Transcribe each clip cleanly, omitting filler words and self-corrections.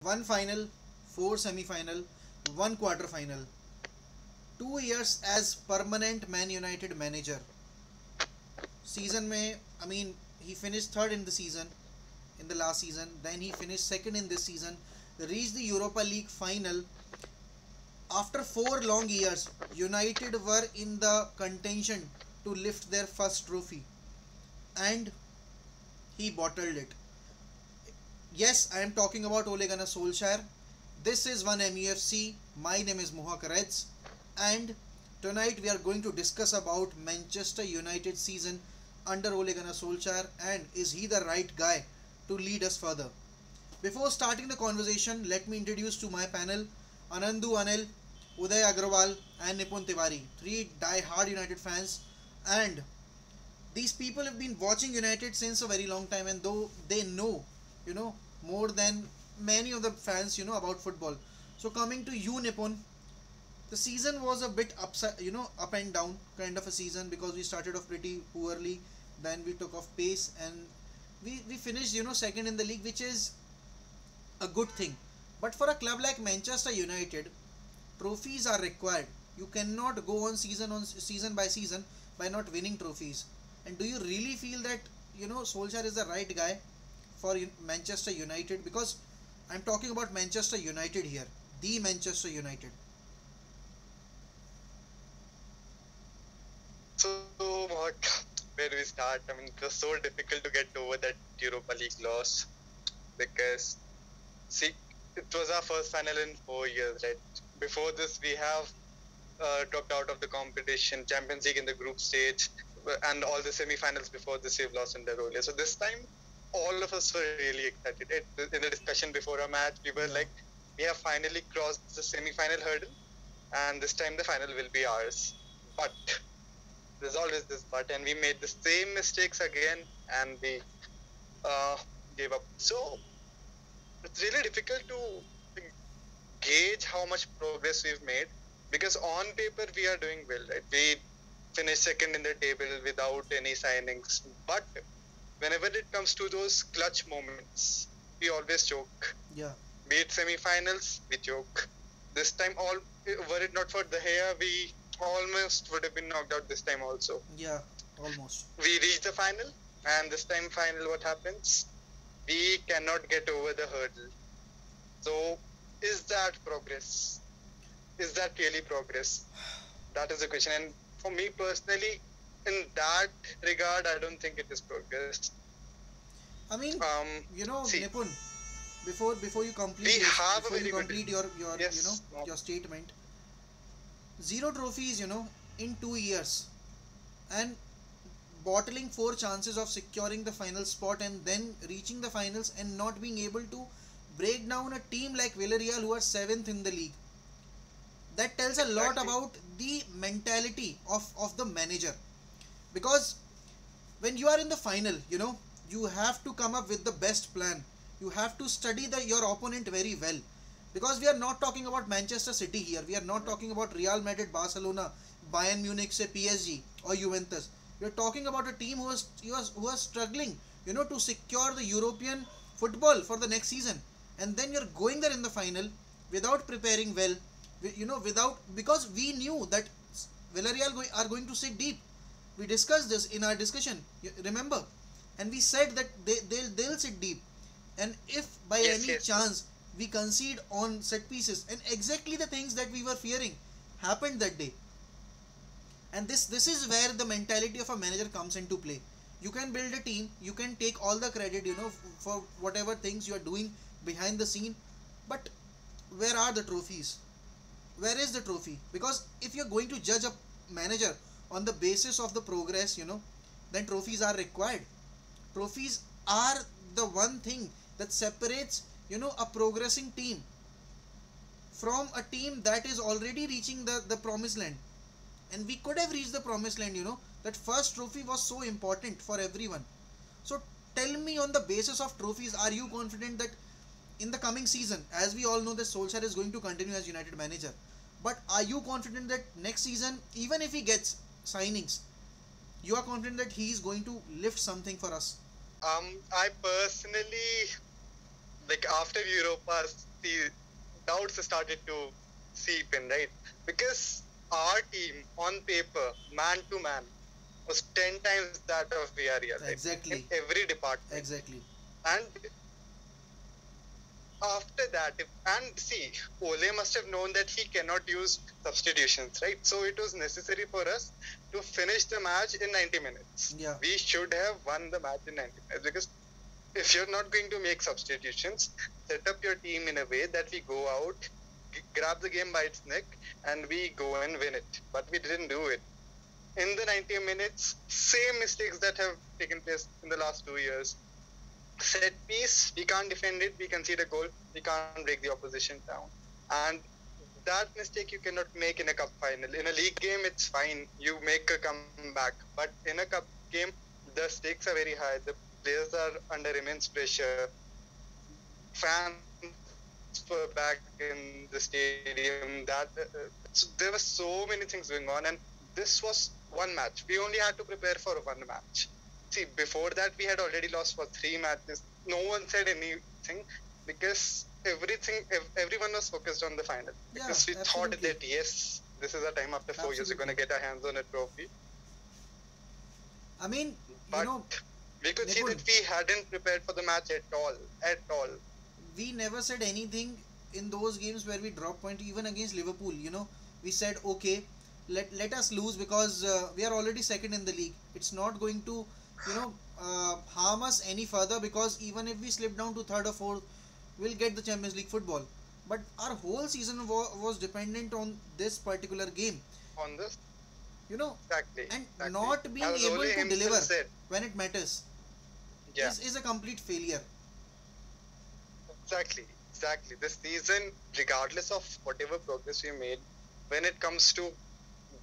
one final, four semi-final, one quarter final. 2 years as permanent Man United manager. Season में, I mean, he finished third in the season, in the last season. Then he finished second in this season. Reached the Europa League final. After 4 long years, United were in the contention to lift their first trophy, and he bottled it. Yes, I am talking about Ole Gunnar Solskjaer. This is one MUFC. My name is Mohak Reds, and tonight we are going to discuss about Manchester United season under Ole Gunnar Solskjaer, and is he the right guy to lead us further? Before starting the conversation, let me introduce to my panel Anandu Anil, Uday Agrawal, and Nipun Tiwari, three die-hard United fans, and these people have been watching United since a very long time, and though they know, you know, more than many of the fans, about football. So coming to you, Nipun, the season was a bit upside, up and down kind of a season, because we started off pretty poorly, then we took off pace, and we finished, second in the league, which is a good thing. But for a club like Manchester United, trophies are required. You cannot go on season by season by not winning trophies. And do you really feel that Solskjaer is the right guy for Manchester United? Because I'm talking about Manchester United here, the Manchester United. So, what? Where do we start? I mean, it was so difficult to get over that Europa League loss because, see, it was our first final in 4 years, right? Before this, we have dropped out of the competition, Champions League in the group stage, and all the semi-finals before this we've lost in the earlier. So this time, all of us were really excited. In the discussion before a match, we were like, we have finally crossed the semi-final hurdle, and this time the final will be ours. But there's always this but, and we made the same mistakes again, and we gave up. So it's really difficult to gauge how much progress we've made, because on paper we are doing well, right? We finished second in the table without any signings, but whenever it comes to those clutch moments, we always choke. Yeah. Be it semi-finals, we choke. This time, were it not for De Gea, we almost would have been knocked out this time also. Yeah, almost. We reached the final, and this time final, what happens? We cannot get over the hurdle. So, is that progress? Is that really progress? That is the question. And for me personally, in that regard, I don't think it is progress. I mean, see, Nipun, before you complete we have before a very you complete good, your yes, your statement, zero trophies, in 2 years, and bottling four chances of securing the final spot, and then reaching the finals and not being able to break down a team like Villarreal, who are seventh in the league. That tells a lot exactly. about the mentality of the manager. Because when you are in the final, you have to come up with the best plan. You have to study your opponent very well, because we are not talking about Manchester City here. We are not talking about Real Madrid, Barcelona, Bayern Munich, say PSG or Juventus. We are talking about a team who is struggling, to secure the European football for the next season, and then you're going there in the final without preparing well, without, because we knew that Villarreal are going to sit deep. We discussed this in our discussion, remember, and we said that they'll sit deep, and if by Yes, any yes, chance we concede on set pieces, and exactly the things that we were fearing happened that day. And this is where the mentality of a manager comes into play. You can build a team, you can take all the credit, for whatever things you are doing behind the scene, but where are the trophies? Where is the trophy? Because if you're going to judge a manager on the basis of the progress, then trophies are required. Trophies are the one thing that separates, a progressing team from a team that is already reaching the promised land. And we could have reached the promised land, that first trophy was so important for everyone. So tell me, on the basis of trophies, are you confident that in the coming season, as we all know that Solskjaer is going to continue as United manager, but are you confident that next season, even if he gets signings, you are confident that he is going to lift something for us? I personally, like after Europa, the doubts started to seep in, right? Because our team on paper, man to man, was 10 times that of Villarreal, right? Exactly. In every department. Exactly. And after that, and see, Ole must have known that he cannot use substitutions, right? So it was necessary for us to finish the match in 90 minutes. Yeah. We should have won the match in 90 minutes because if you're not going to make substitutions, set up your team in a way that we go out, grab the game by its neck, and we go and win it. But we didn't do it. In the 90 minutes, same mistakes that have taken place in the last 2 years. Set piece, we can't defend it, we concede a goal, we can't break the opposition down. And that mistake you cannot make in a cup final. In a league game, it's fine, you make a comeback. But in a cup game, the stakes are very high, the players are under immense pressure. Fans were back in the stadium. So there were so many things going on, and this was one match. We only had to prepare for one match. See, before that, we had already lost for 3 matches. No one said anything because everyone was focused on the final. Because we thought that, yes, this is our time after 4 years, we're going to get our hands on a trophy. I mean, but we could see that we hadn't prepared for the match at all. We never said anything in those games where we dropped point, even against Liverpool. We said, okay, let us lose because we are already second in the league. It's not going to harm us any further because even if we slip down to third or fourth, we'll get the Champions League football. But our whole season was dependent on this particular game. On this? Exactly. And not being able to deliver when it matters is a complete failure. Exactly. This season, regardless of whatever progress we made, when it comes to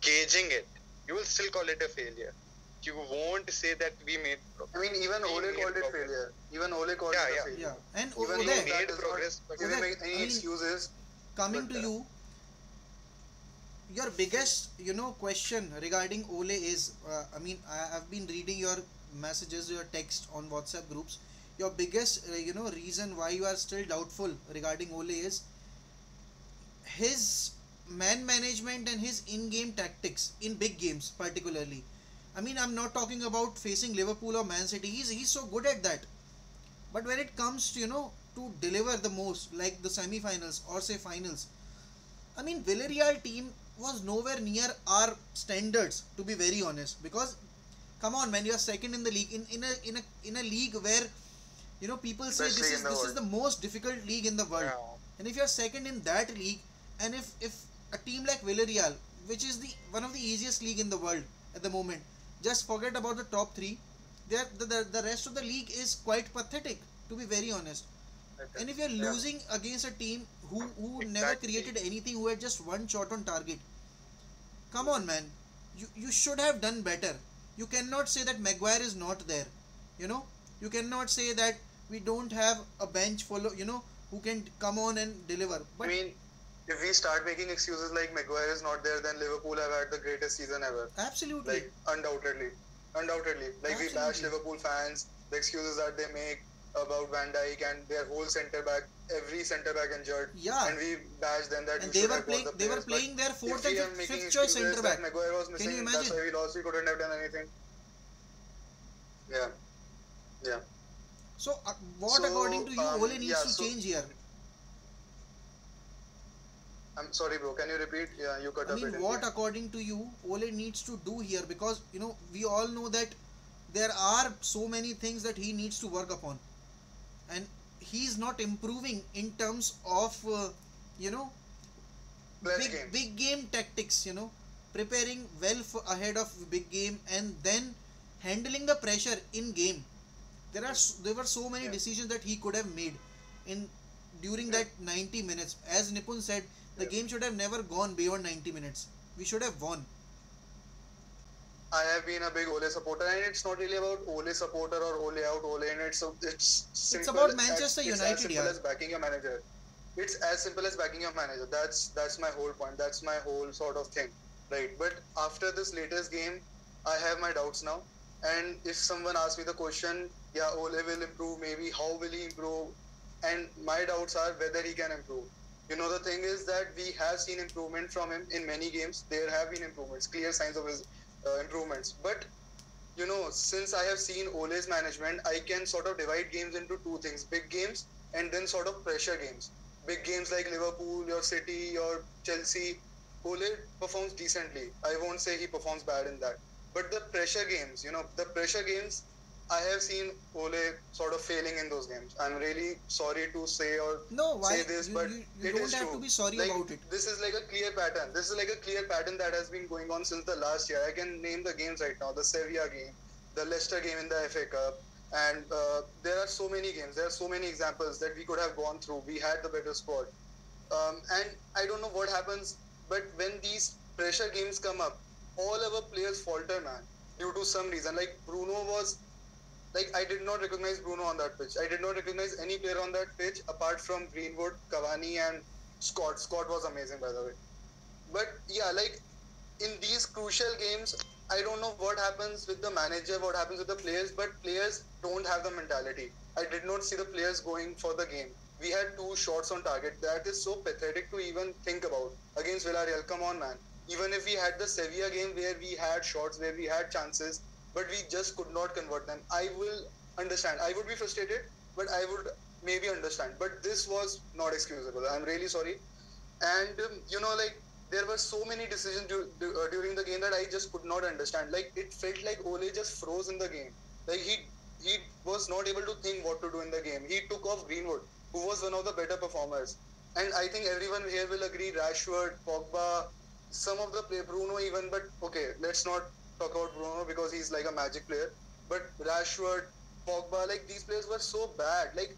gauging it, you will still call it a failure. You won't say that we made progress. I mean, even Ole called it failure. Even Ole called it a failure. Yeah. And even Ole made progress, but giving any excuses. Coming to you, your biggest, question regarding Ole is, I've been reading your messages, your text on WhatsApp groups. Your biggest, reason why you are still doubtful regarding Ole is his man management and his in-game tactics in big games, particularly. I'm not talking about facing Liverpool or Man City. He's so good at that. But when it comes to, to deliver the most, like the semi-finals or say finals, Villarreal team was nowhere near our standards, to be very honest. Because, come on, man, you are second in the league in a league where people say this is the most difficult league in the world. Yeah. And if you are second in that league, and if a team like Villarreal, which is one of the easiest league in the world at the moment, just forget about the top 3. The rest of the league is quite pathetic, to be very honest. And if you're losing against a team who never created anything, who had just one shot on target, come on, man, you should have done better. You cannot say that Maguire is not there. You cannot say that we don't have a bench full of, who can come on and deliver. But if we start making excuses like Maguire is not there, then Liverpool have had the greatest season ever. Absolutely. Like, undoubtedly. Like, we bash Liverpool fans, the excuses that they make about Van Dijk and their whole centre-back, every centre-back injured. Yeah. And we bash them that and they were playing their fourth and fifth choice centre-back. Maguire was missing, can you imagine? That's why we lost, we couldn't have done anything. Yeah. So, what according to you, Ole needs to change here? I'm sorry, bro. Can you repeat? Yeah, you cut off. What according to you, Ole needs to do here? Because, we all know that there are so many things that he needs to work upon. And he's not improving in terms of, big game tactics, preparing well ahead of big game and then handling the pressure in game. There were so many decisions that he could have made during that 90 minutes. As Nipun said, the game should have never gone beyond 90 minutes. We should have won. I have been a big Ole supporter, and it's not really about Ole supporter or Ole out, Ole in. It's simple. It's about Manchester United. It's as simple as backing your manager. It's as simple as backing your manager. That's my whole point. That's my whole sort of thing, right? But after this latest game, I have my doubts now. And if someone asks me the question, yeah, Ole will improve. Maybe how will he improve? and my doubts are whether he can improve. The thing is that we have seen improvement from him in many games. There have been improvements, clear signs of his improvements. But since I have seen Ole's management, I can sort of divide games into two things: big games and then sort of pressure games. Big games like Liverpool, your City, your Chelsea, Ole performs decently. I won't say he performs bad in that. But the pressure games, I have seen Ole sort of failing in those games. I'm really sorry to say No, why? say this, but You it don't is have true. to be sorry Like, about it. this is like a clear pattern. This is like a clear pattern that has been going on since the last year. I can name the games right now: the Sevilla game, the Leicester game in the FA Cup, and there are so many games. There are so many examples that we could have gone through. We had the better squad, and I don't know what happens, but when these pressure games come up, all our players falter, man, due to some reason. Like Bruno was like, I did not recognize Bruno on that pitch. I did not recognize any player on that pitch apart from Greenwood, Cavani, and Scott. Scott was amazing, by the way. But yeah, like in these crucial games, I don't know what happens with the manager, what happens with the players, but players don't have the mentality. I did not see the players going for the game. We had 2 shots on target. That is so pathetic to even think about against Villarreal. Come on, man. Even if we had the Sevilla game where we had shots, where we had chances, but we just could not convert them, I will understand. I would be frustrated, but I would maybe understand. But this was not excusable. I'm really sorry. And like there were so many decisions during the game that I just could not understand. Like it felt like Ole just froze in the game. Like he was not able to think what to do in the game. He took off Greenwood, who was one of the better performers. And I think everyone here will agree: Rashford, Pogba, some of the play, Bruno even. But okay, let's not talk about Bruno because he's like a magic player. But Rashford, Pogba, like these players were so bad. Like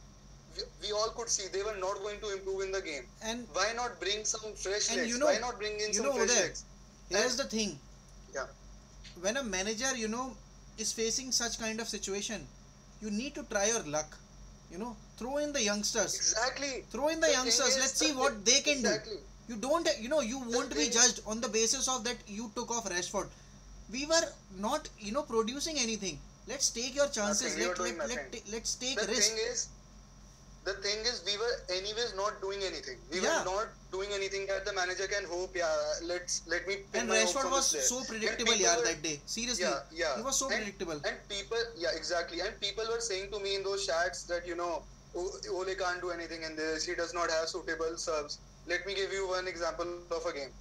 we all could see they were not going to improve in the game. And Why not bring some fresh and legs? Why not bring in some fresh Uday, legs? here's the thing. Yeah. When a manager, is facing such kind of situation, you need to try your luck. Throw in the youngsters. Exactly. Throw in the youngsters. Let's see what they can exactly. do. You don't, you won't be thing- judged on the basis of that you took off Rashford. We were not, producing anything. Let's take your chances. Nothing. We were doing nothing. Let's take The risk. thing is, we were anyways not doing anything. We Yeah. were not doing anything that the manager can hope. Yeah, let me. Pin And my hopes Rashford on was this so player. predictable, And people were- that day. Seriously. Yeah. He was so And- predictable. And people, yeah, exactly. And people were saying to me in those chats that Ole can't do anything in this. He does not have suitable subs. Let me give you one example of a game: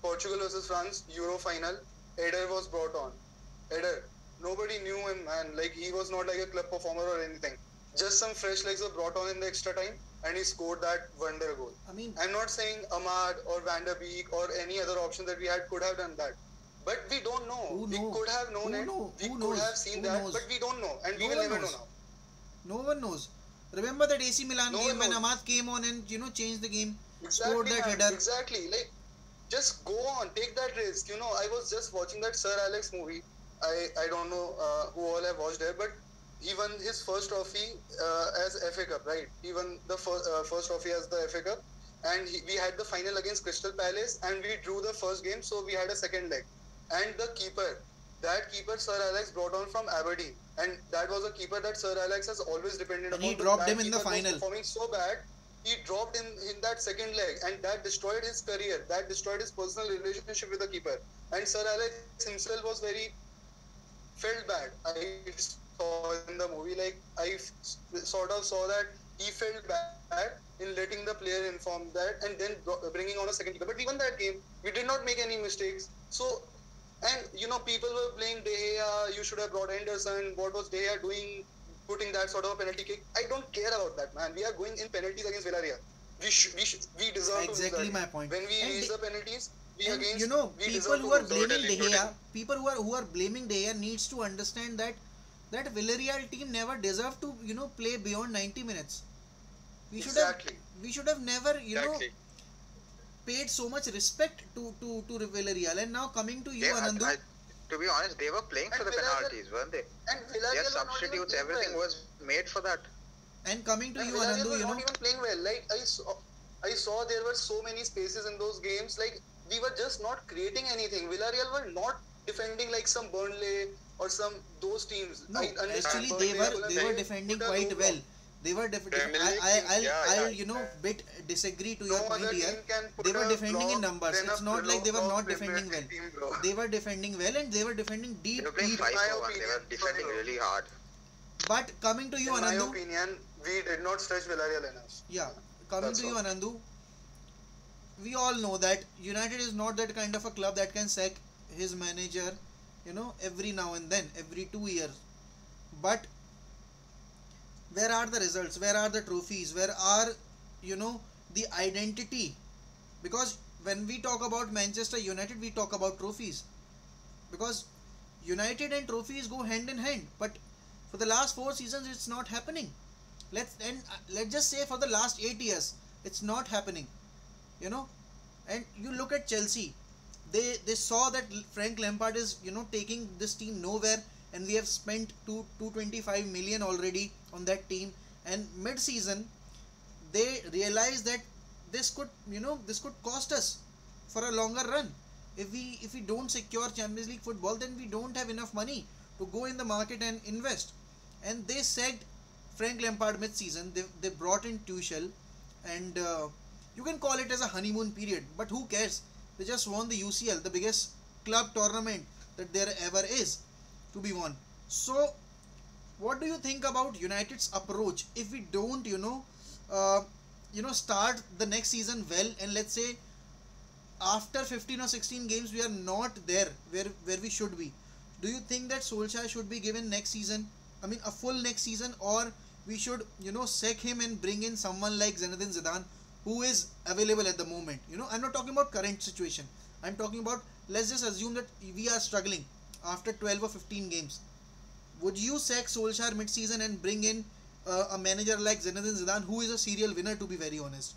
Portugal versus France Euro final. Eder was brought on. Eder, nobody knew him, man. Like he was not like a club performer or anything. Just some fresh legs were brought on in the extra time, and he scored that wonder goal. I mean, I'm not saying Ahmad or Van der Beek or any other option that we had could have done that. But we don't know. Who We knows? could have known Who it. know? We Who could knows? have seen Who that, knows? but we don't know. And No we will one never knows. know now. no one knows. Remember that AC Milan No game one when knows. Ahmad came on and changed the game, Exactly, scored that man. header. Exactly. Like, just go on, take that risk. I was just watching that Sir Alex movie. I don't know who all have watched it, but he won his first trophy as FA Cup, right? He won the first trophy as the FA Cup, and we had the final against Crystal Palace, and we drew the first game, so we had a second leg. And that keeper Sir Alex brought on from Aberdeen, and that was a keeper that Sir Alex has always depended And upon. he but dropped that him in the keeper was final. performing so bad, he dropped in that second leg, and that destroyed his career. That destroyed his personal relationship with the keeper. And Sir Alex himself was very felt bad. I saw in the movie, like sort of saw that he felt bad in letting the player inform that, and then bringing on a second keeper. But we won that game. We did not make any mistakes. So, and people were playing De Gea. You should have brought Henderson. What was De Gea doing? Putting that sort of a penalty kick. I don't care about that, man. We are going in penalties against Villarreal. We deserve Exactly to lose that. my point. When we And raise the penalties, we And against we people deserve who to are lose. blaming Totally, De Gea, totally. people who are blaming De Gea needs to understand that Villarreal team never deserved to play beyond 90 minutes. Exactly. We should have never Exactly. paid so much respect to Villarreal. And now coming to you, They, Anandu. to be honest, they were playing for And the Villarreal- penalties, weren't they? And Their Villarreal were not even substitutes, playing everything well. was made for that. And coming to And you, Villarreal Anandu, were not even playing well. Like I saw there were so many spaces in those games. Like we were just not creating anything. Villarreal were not defending like some Burnley or some those teams. no, I understand actually Burnley, they were Fulham, defending put a quite low well. block. They were Premier League I, teams, I'll yeah. bit disagree to No your point other here. team can put They were a defending in block numbers. than a It's not like they were block not Premier defending well. League team, bro. They were defending well and they were defending They deep, were playing deep. 5 my for 1. They were opinion, defending sorry, really hard. But coming to you, In my Anandu, opinion, we did not stretch Villarreal enough. yeah, coming That's to you, all. Anandu, we all know that United is not that kind of a club that can sack his manager, every now and then, every 2 years. But where are the results? Where are the trophies? Where are, the identity? Because when we talk about Manchester United, we talk about trophies. Because United and trophies go hand in hand. But for the last 4 seasons, it's not happening. Let's just say for the last 8 years, it's not happening. And you look at Chelsea. They saw that Frank Lampard is taking this team nowhere, and we have spent 225 million already on that team. And mid season, they realized that this could cost us for a longer run. If we don't secure Champions League football, then we don't have enough money to go in the market and invest. And they sacked Frank Lampard mid season. They brought in Tuchel, and you can call it as a honeymoon period, but who cares? They just won the UCL, the biggest club tournament that there ever is to be won. So what do you think about United's approach if we don't start the next season well, and let's say after 15 or 16 games we are not there where we should be? Do you think that Solskjaer should be given next season, a full next season, or we should sack him and bring in someone like Zinedine Zidane, who is available at the moment? I'm not talking about current situation. I'm talking about, let's just assume that we are struggling after 12 or 15 games. Would you sack Solskjaer mid-season and bring in a manager like Zinedine Zidane, who is a serial winner, to be very honest?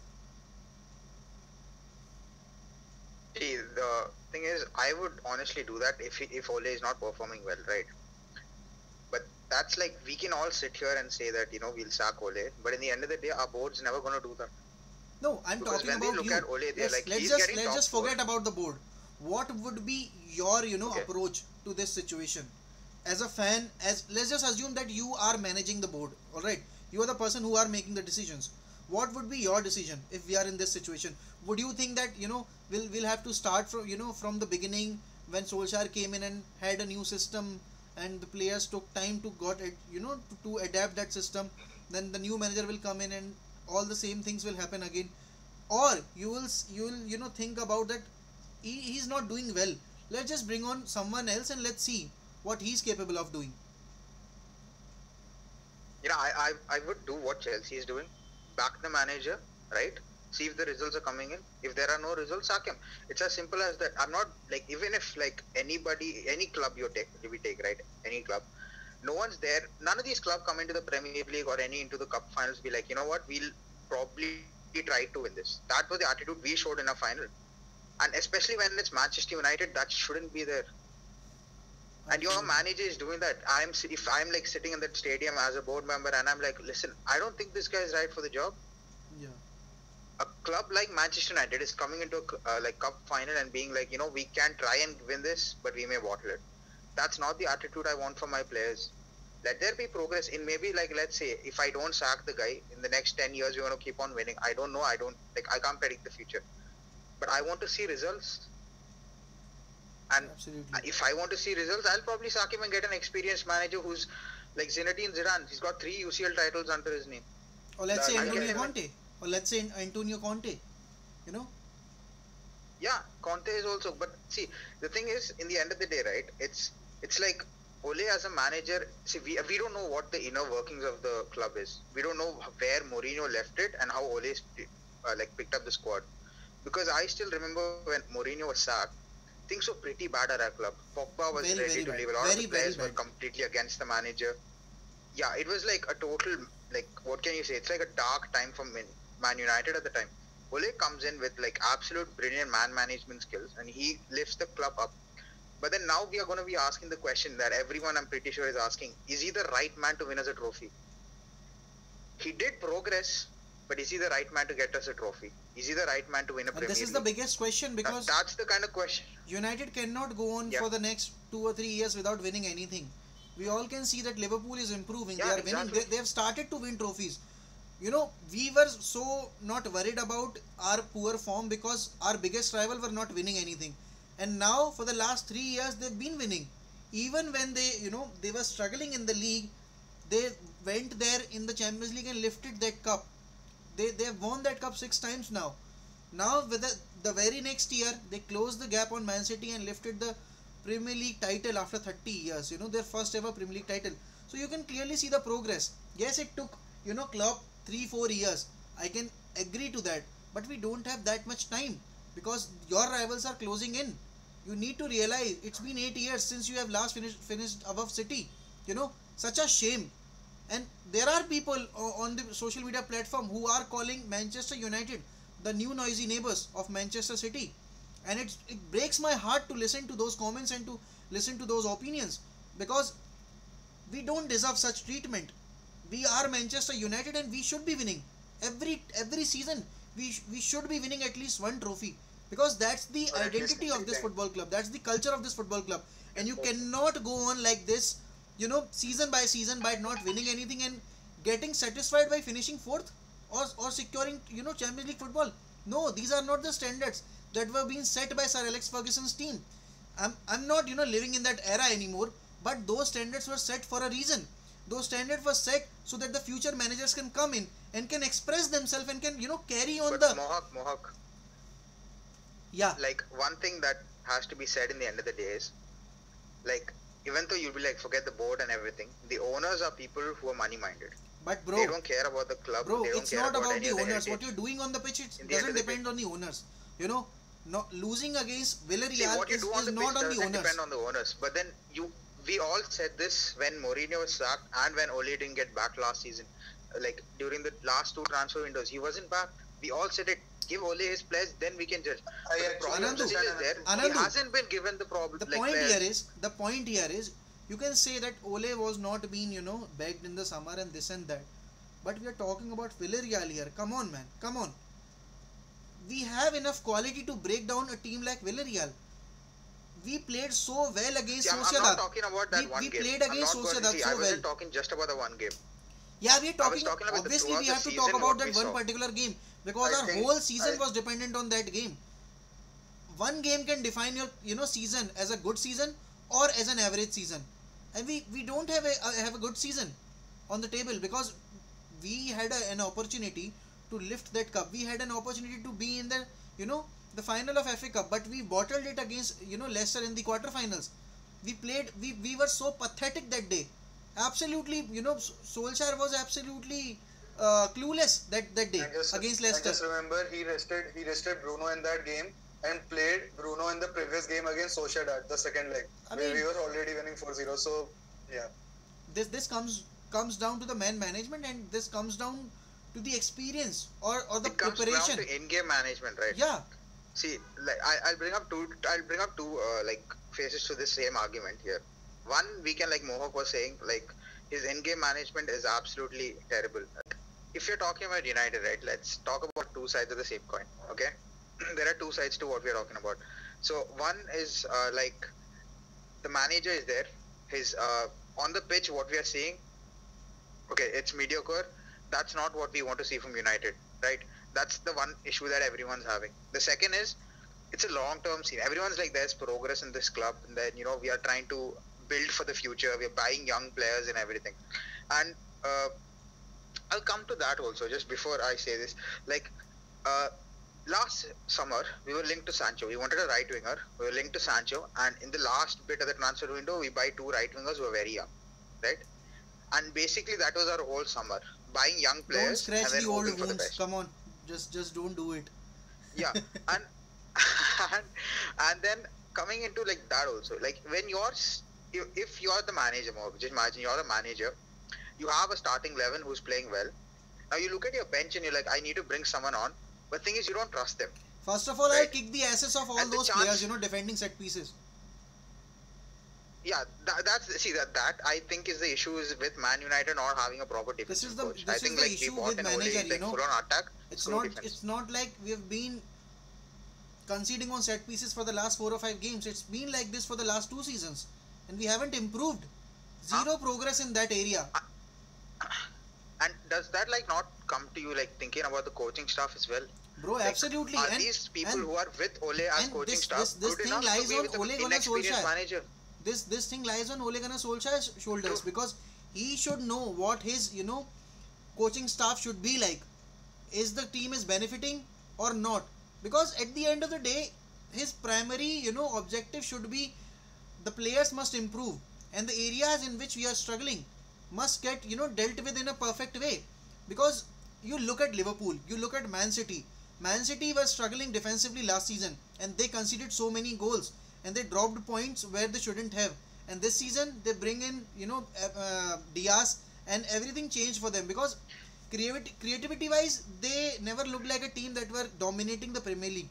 See, the thing is, I would honestly do that if Ole is not performing well, right? But that's like, we can all sit here and say that, we'll sack Ole, but in the end of the day, our board's never going to do that. No, I'm Because talking when they about look you. at Ole, they're like, let's he's just getting let's top just forget about the board. What would be your Okay. approach to this situation as a fan? As let's just assume that you are managing the board. All right, you are the person who are making the decisions. What would be your decision if we are in this situation? Would you think that we'll have to start from the beginning, when Solskjaer came in and had a new system, and the players took time to got it to adapt that system? Then the new manager will come in and all the same things will happen again. Or you will think about that he's not doing well, let's just bring on someone else and let's see what he's capable of doing. I would do what Chelsea is doing. Back the manager, right? See if the results are coming in. If there are no results, sack him. It's as simple as that. I'm not like, even if like anybody, any club we take, right? Any club. No one's there. None of these clubs come into the Premier League or any into the cup finals be like, you know what, we'll probably try to win this. That was the attitude we showed in a final. And especially when it's Manchester United, that shouldn't be there. And your manager is doing that. If I'm like sitting in that stadium as a board member and I'm like, listen, I don't think this guy is right for the job. Yeah. A club like Manchester United is coming into a like cup final and being like, we can try and win this, but we may bottle it. That's not the attitude I want from my players. Let there be progress in, maybe like, let's say if I don't sack the guy in the next 10 years, we're going to keep on winning. I don't know. I can't predict the future, but I want to see results. And Absolutely. if I want to see results, I'll probably sack him and get an experienced manager who's like Zinedine Zidane. He's got 3 UCL titles under his name. Or let's say That- Antonio Okay. Conte. Or let's say Antonio Conte. Yeah, Conte is also. But see, the thing is, in the end of the day, right? It's like Ole as a manager. See, we don't know what the inner workings of the club is. We don't know where Mourinho left it and how Ole picked up the squad. Because I still remember when Mourinho was sacked, things were pretty bad at our club. Pogba was Very, ready very to bad. leave. A lot Very, of the players very were bad. completely against the manager. Yeah, it was like a total, like, what can you say? It's like a dark time for Man United at the time. Ole comes in with like absolute brilliant man management skills and he lifts the club up. But then now we are going to be asking the question that everyone, I'm pretty sure, is asking: is he the right man to win us a trophy? He did progress, but is he the right man to get us a trophy? Is he the right man to win a And Premier this is the League? biggest question, because That's the kind of question. United cannot go on Yeah. for the next 2 or 3 years without winning anything. We all can see that Liverpool is improving. Yeah, They are winning. exactly. They have started to win trophies. we were so not worried about our poor form because our biggest rival were not winning anything. And now for the last 3 years they've been winning. Even when they were struggling in the league, they went there in the Champions League and lifted that cup. They have won that cup 6 times now. Now with the very next year they closed the gap on Man City and lifted the Premier League title after 30 years. Their first ever Premier League title. So you can clearly see the progress. Yes, it took Klopp 3-4 years. I can agree to that. But we don't have that much time because your rivals are closing in. You need to realize it's been 8 years since you have last finished above City. Such a shame. And there are people on the social media platform who are calling Manchester United the new noisy neighbors of Manchester City. And it breaks my heart to listen to those comments and to listen to those opinions because we don't deserve such treatment. We are Manchester United and we should be winning every season. We should be winning at least one trophy because that's the Or at least identity of this competing. football club. That's the culture of this football club. And you cannot go on like this, season by season by not winning anything and getting satisfied by finishing fourth or securing Champions League football. No, these are not the standards that were being set by Sir Alex Ferguson's team. I'm not living in that era anymore, but those standards were set for a reason. Those standards were set so that the future managers can come in and can express themselves and can carry on But the Mohawk, yeah. like one thing that has to be said in the end of the day is, like, even though you'll be like, forget the board and everything, the owners are people who are money minded. But They don't care about the club. bro, They don't it's care not about about any the of the owners. What heritage. you're doing on the pitch, it In the end doesn't of the depend on the owners. Losing against See, Villarreal what you is do on the not pitch on the doesn't owners. depend on the owners. But then we all said this when Mourinho was sacked and when Ole didn't get back last season. Like during the last 2 transfer windows, he wasn't back. We all said it. Give Ole his players, then we can judge. I But the actually problem Anandu, still is there. Anandu, He hasn't been given the problem. The like point players. here is you can say that Ole was not being begged in the summer and this and that, but we are talking about Villarreal here. Come on, man, come on. We have enough quality to break down a team like Villarreal. We played so well against See, I'm Sociedad. not talking about that one We game. played against Sociedad I so well. wasn't talking just about the one game. Yeah, we are I was talking. talking about the Obviously, throughout we the have to season, talk about what that we one saw. particular game because I our think whole season I- was dependent on that game. One game can define your season as a good season or as an average season, and we don't have a good season on the table because we had an opportunity to lift that cup. We had an opportunity to be in the final of FA Cup, but we bottled it against Leicester in the quarterfinals. We were so pathetic that day. Absolutely, Solskjaer was absolutely clueless that day against I Leicester. just remember he rested Bruno in that game and played Bruno in the previous game against Sociedad, the second leg, I where mean- we were already winning 4-0. So, yeah. This comes down to the man management, and this comes down to the experience or the It comes preparation. down to in-game management, right? Yeah, See, like I'll bring up two like faces to this same argument here. One, we can, like Mohawk was saying, like his in-game management is absolutely terrible. If you're talking about United, right? Let's talk about two sides of the same coin. Okay, there are two sides to what we're talking about. So one is like the manager is there. His on the pitch, what we are seeing, okay, it's mediocre. That's not what we want to see from United, right? That's the one issue that everyone's having. The second is, it's a long-term scene. Everyone's like, there's progress in this club, and then we are trying to build for the future. We're buying young players and everything. And I'll come to that also. Just before I say this, like last summer we were linked to Sancho. We wanted a right winger. We were linked to Sancho, and in the last bit of the transfer window, we buy 2 right wingers who are very young, right? And basically that was our whole summer, buying young don't players scratch and then the old hoping for the wounds. best. Come on, just don't do it. Yeah, and and then coming into like that also, like when if you're the manager, just imagine you're the manager, you have a starting 11 who's playing well. Now you look at your bench and you're like, I need to bring someone on, but the thing is you don't trust them. First of all, I'll Right. kick the asses of all And the those chance- players, defending set pieces. Yeah, that I think is the issue is with Man United not having a proper defensive coach. I this think is the like issue we bought with an Ole, manager, like full on attack. It's screw not defense. it's not like we've been conceding on set pieces for the last 4 or 5 games. It's been like this for the last 2 seasons, and we haven't improved. Zero progress in that area. And does that like not come to you like thinking about the coaching staff as well? Bro, Like, absolutely. are and these people and who are with Ole as and coaching this staff this this good thing enough lies to be on with Ole an Gunnar inexperienced Solskjaer. manager? This thing lies on Ole Gunnar Solskjaer's shoulders, True. because he should know what his coaching staff should be like. Is the team is benefiting or not? Because at the end of the day, his primary objective should be the players must improve, and the areas in which we are struggling must get dealt with in a perfect way. Because you look at Liverpool, you look at Man City was struggling defensively last season, and they conceded so many goals, and they dropped points where they shouldn't have. And this season they bring in Diaz, and everything changed for them, because creativity wise they never looked like a team that were dominating the Premier League.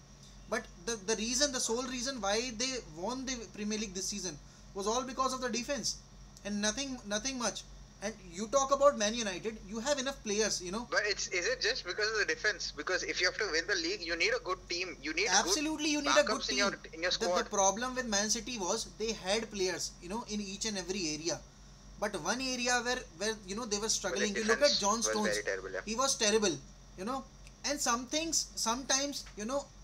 But the sole reason why they won the Premier League this season was all because of the defense, and nothing much. And you talk about Man United, you have enough players. But is it just because of the defense? Because if you have to win the league, you need a good team. You need Absolutely, you good need a good backups team. in your The squad. problem with Man City was they had players, in each and every area. But one area where they were struggling. You look at John was Stones. very terrible, yeah. He was terrible. And some things sometimes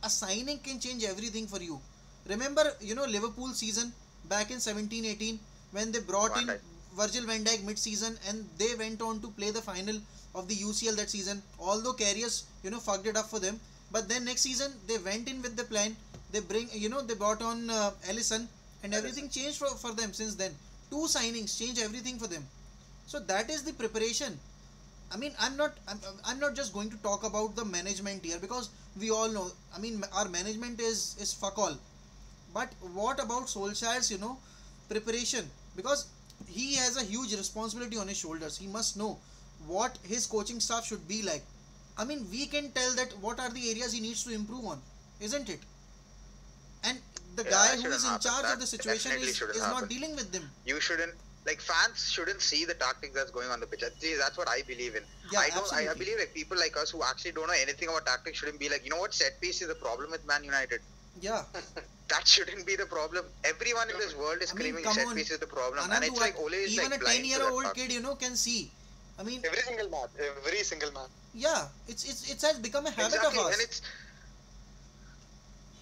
a signing can change everything for you. Remember Liverpool season back in 17-18, when they brought Van in Dijk. Virgil van Dijk mid-season, and they went on to play the final of the UCL that season. Although Karius fucked it up for them, but then next season they went in with the plan. They they brought on Alisson, and everything changed for them since then. Two signings changed everything for them. So that is the preparation. I mean, I'm not just going to talk about the management here, because we all know. I mean, our management is fuck all. But what about Solskjaer's preparation? Because he has a huge responsibility on his shoulders. He must know what his coaching staff should be like. I mean, we can tell that what are the areas he needs to improve on, isn't it? And the Yeah, guy that who shouldn't is in happen. charge That of the situation definitely is shouldn't not happen. dealing with them. You shouldn't, like, fans shouldn't see the tactics that's going on the pitch. At least that's what I believe in. Yeah, I absolutely. believe like people like us who actually don't know anything about tactics shouldn't be like, you know what, set piece is the problem with Man United. Yeah. That shouldn't be the problem. Everyone in this world is I mean, screaming come set on. piece is the problem, and Anand, it's like Ole is even like a blind to 10-year-old that kid, can see. I mean, Every single man. Every single man. yeah, it has become a habit exactly, of us. and it's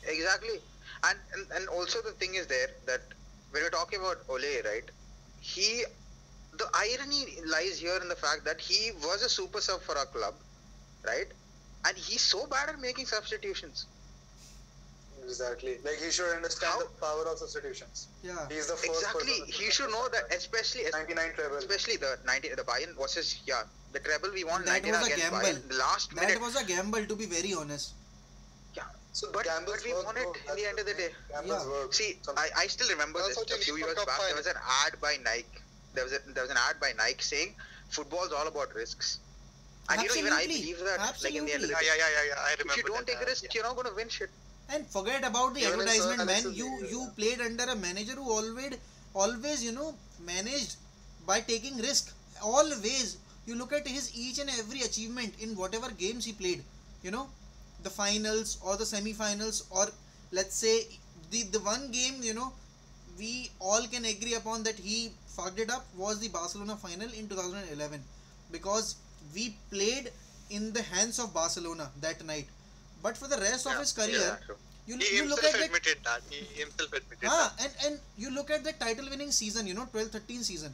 exactly, and also the thing is there that when we're talking about Ole, right? The irony lies here in the fact that he was a super sub for our club, right? And he's so bad at making substitutions. Exactly. Like he should understand How? the power of substitutions. Yeah. He's the first Exactly, person. he should know that, especially 99 treble. the Bayern versus the treble we won That 19 was a against gamble. Bayern. The last That minute, was a gamble, to be very honest. yeah. So But gambles we work, won it bro. in That's the end of the day. Gambles Yeah. work. See, Sometimes. I still remember That's this what you a few need years for back. cup There was an ad by Nike. There was an ad by Nike saying football's all about risks. And even I Absolutely. believe that. Like in the end of the Yeah, day, yeah. I remember if you don't that take a ad, risk, yeah. you're not going to win shit. And forget about the Even if advertisement, Sir man. Alex is You there. played under a manager who always managed by taking risk. Always. You look at his each and every achievement in whatever games he played. The finals or the semi-finals, or let's say the one game we all can agree upon that he fucked it up was the Barcelona final in 2011, because we played in the hands of Barcelona that night. But for the rest of his career, true. you He look himself at that. admitted that. He himself admitted Ah, that. and you look at the title winning season, 12-13 season.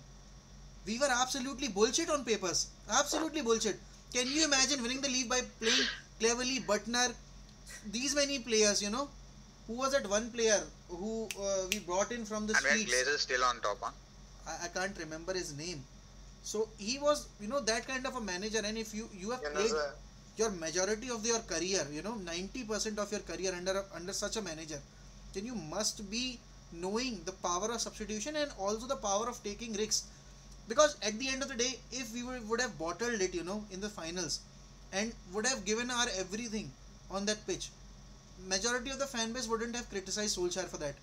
We were absolutely bullshit on papers. Absolutely bullshit. Can you imagine winning the league by playing cleverly, Butner, these many players, Who was that one player who we brought in from the And when streets? Glazer's still on top, huh? I can't remember his name. So he was, that kind of a manager, and if you have You know, played the- your majority of your career, 90% of your career under such a manager, then you must be knowing the power of substitution and also the power of taking risks. Because at the end of the day, if we would have bottled it, in the finals, and would have given our everything on that pitch, majority of the fan base wouldn't have criticized Solskjaer for that.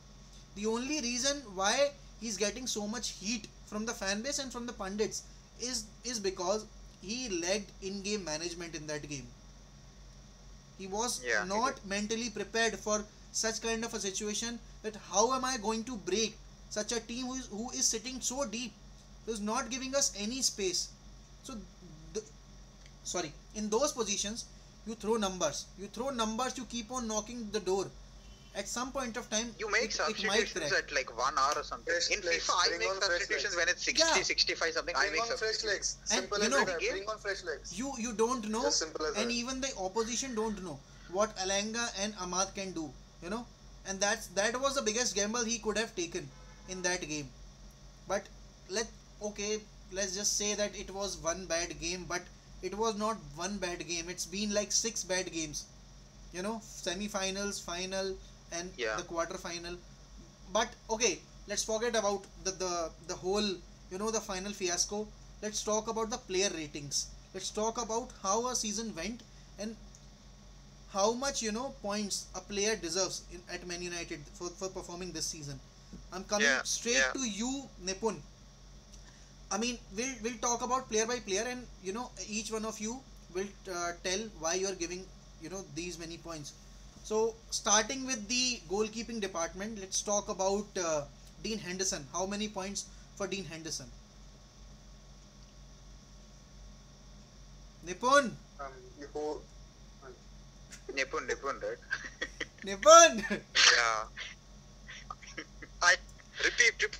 The only reason why he's getting so much heat from the fan base and from the pundits is because he lacked in-game management in that game. He was Yeah, he not mentally prepared for such kind of a situation, that how am I going to break such a team who is sitting so deep, who is not giving us any space. So sorry, in those positions, you throw numbers. You keep on knocking the door. At some point of time, You make it might substitutions crack. at like 1 hour or something. Fresh In legs, FIFA, I bring make on fresh substitutions legs. when it's 60, Yeah. 65 something. I Bring make on fresh substitutions. legs. And Simple you as know- that. Game- Bring on fresh legs. You don't know, Just simple as and that. even the opposition don't know what Alanga and Ahmad can do. You know, and that was the biggest gamble he could have taken in that game. But let's just say that it was one bad game, but it was not one bad game. It's been like six bad games. You know, semi-finals, final, and Yeah. the quarter-final. But okay, let's forget about the whole, you know, the final fiasco. Let's talk about the player ratings. Let's talk about how a season went and how much, you know, points a player deserves at Man United for performing this season. I'm coming Yeah, straight yeah. to you, Nipun. I mean, we'll talk about player by player, and you know, each one of you will tell why you are giving, you know, these many points. So starting with the goalkeeping department, let's talk about Dean Henderson. How many points for Dean Henderson? Nipun, You go. Nipun, right? Nipun. Yeah. I repeat.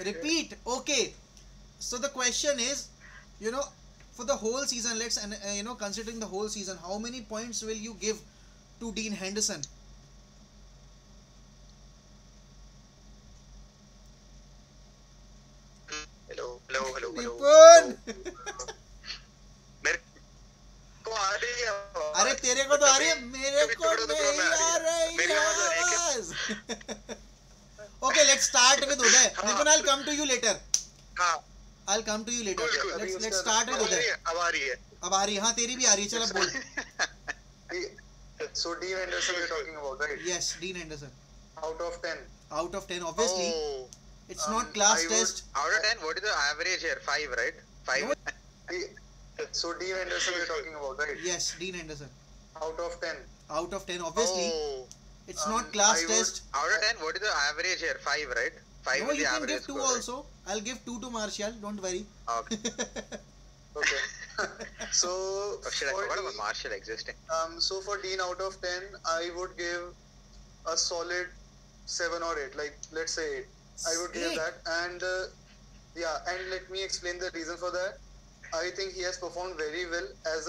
Repeat. Okay. So the question is, you know, for the whole season, let's you know, considering the whole season, how many points will you give to Dean Henderson? Hello. Nipun. मेरे को आ रही है आवाज। अरे तेरे को तो आ रही है, मेरे कभी को टुकड़ों नहीं में आ रही मेरी आवाज आ रही है क्या? आवाज. Okay, let's start with Uday. Nipun, I'll come to you later. हाँ, I'll come to you later. Cool. Let's start with अब आ Uday. रही है, अब आ रही है। अब आ रही है, हाँ तेरी भी आ रही है, चल अब बोल. So Dean Henderson we're talking about, right? Yes, Dean Henderson. Out of 10. Out of 10, obviously. Oh, It's not class I would- test. out of 10, what is the average here? 5, right? 5. No. So Dean Henderson we're talking about, right? Yes, Dean Henderson. Out of 10. Out of 10, obviously. Oh, It's not class I would- test. out of 10, what is the average here? 5, right? 5 No, is you the can average give 2 score, right? also. I'll give 2 to Martial, don't worry. Okay. Okay. So Oh shit, I for forgot about Dean, Marshall existing. so for Dean out of 10, I would give a solid 7 or 8. Like let's say 8. I would give Eight. that, and and let me explain the reason for that. I think he has performed very well as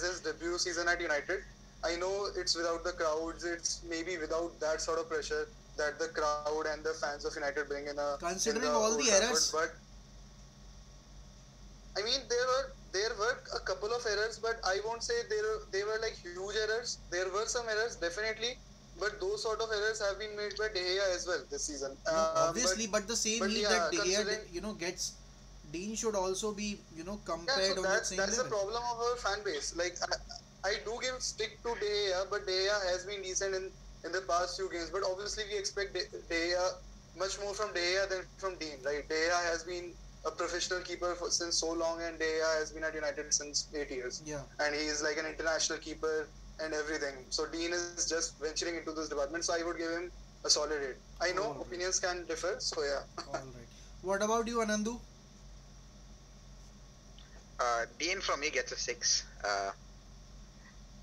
his debut season at United. I know it's without the crowds, it's maybe without that sort of pressure that the crowd and the fans of United bring in Considering in all Old the Trafford, errors. but I mean there were a couple of errors, but I won't say they were like huge errors. There were some errors definitely, but those sort of errors have been made by De Gea as well this season. No, obviously, but the same but heat yeah, that De Gea, considering- you know, gets, Dean should also be, you know, Yeah, compared so on that same that's the level. problem of our fan base. Like I do give stick to De Gea, but De Gea has been decent in the past few games. But obviously, we expect De Gea much more from De Gea than from Dean, right? De Gea has been a professional keeper since so long, and De Gea has been at United since 8 years. Yeah. And he is like an international keeper and everything. So Dean is just venturing into this department. So I would give him a solid 8. I know Alright. opinions can differ, so yeah. All right. What about you, Anandu? Dean from me gets a 6.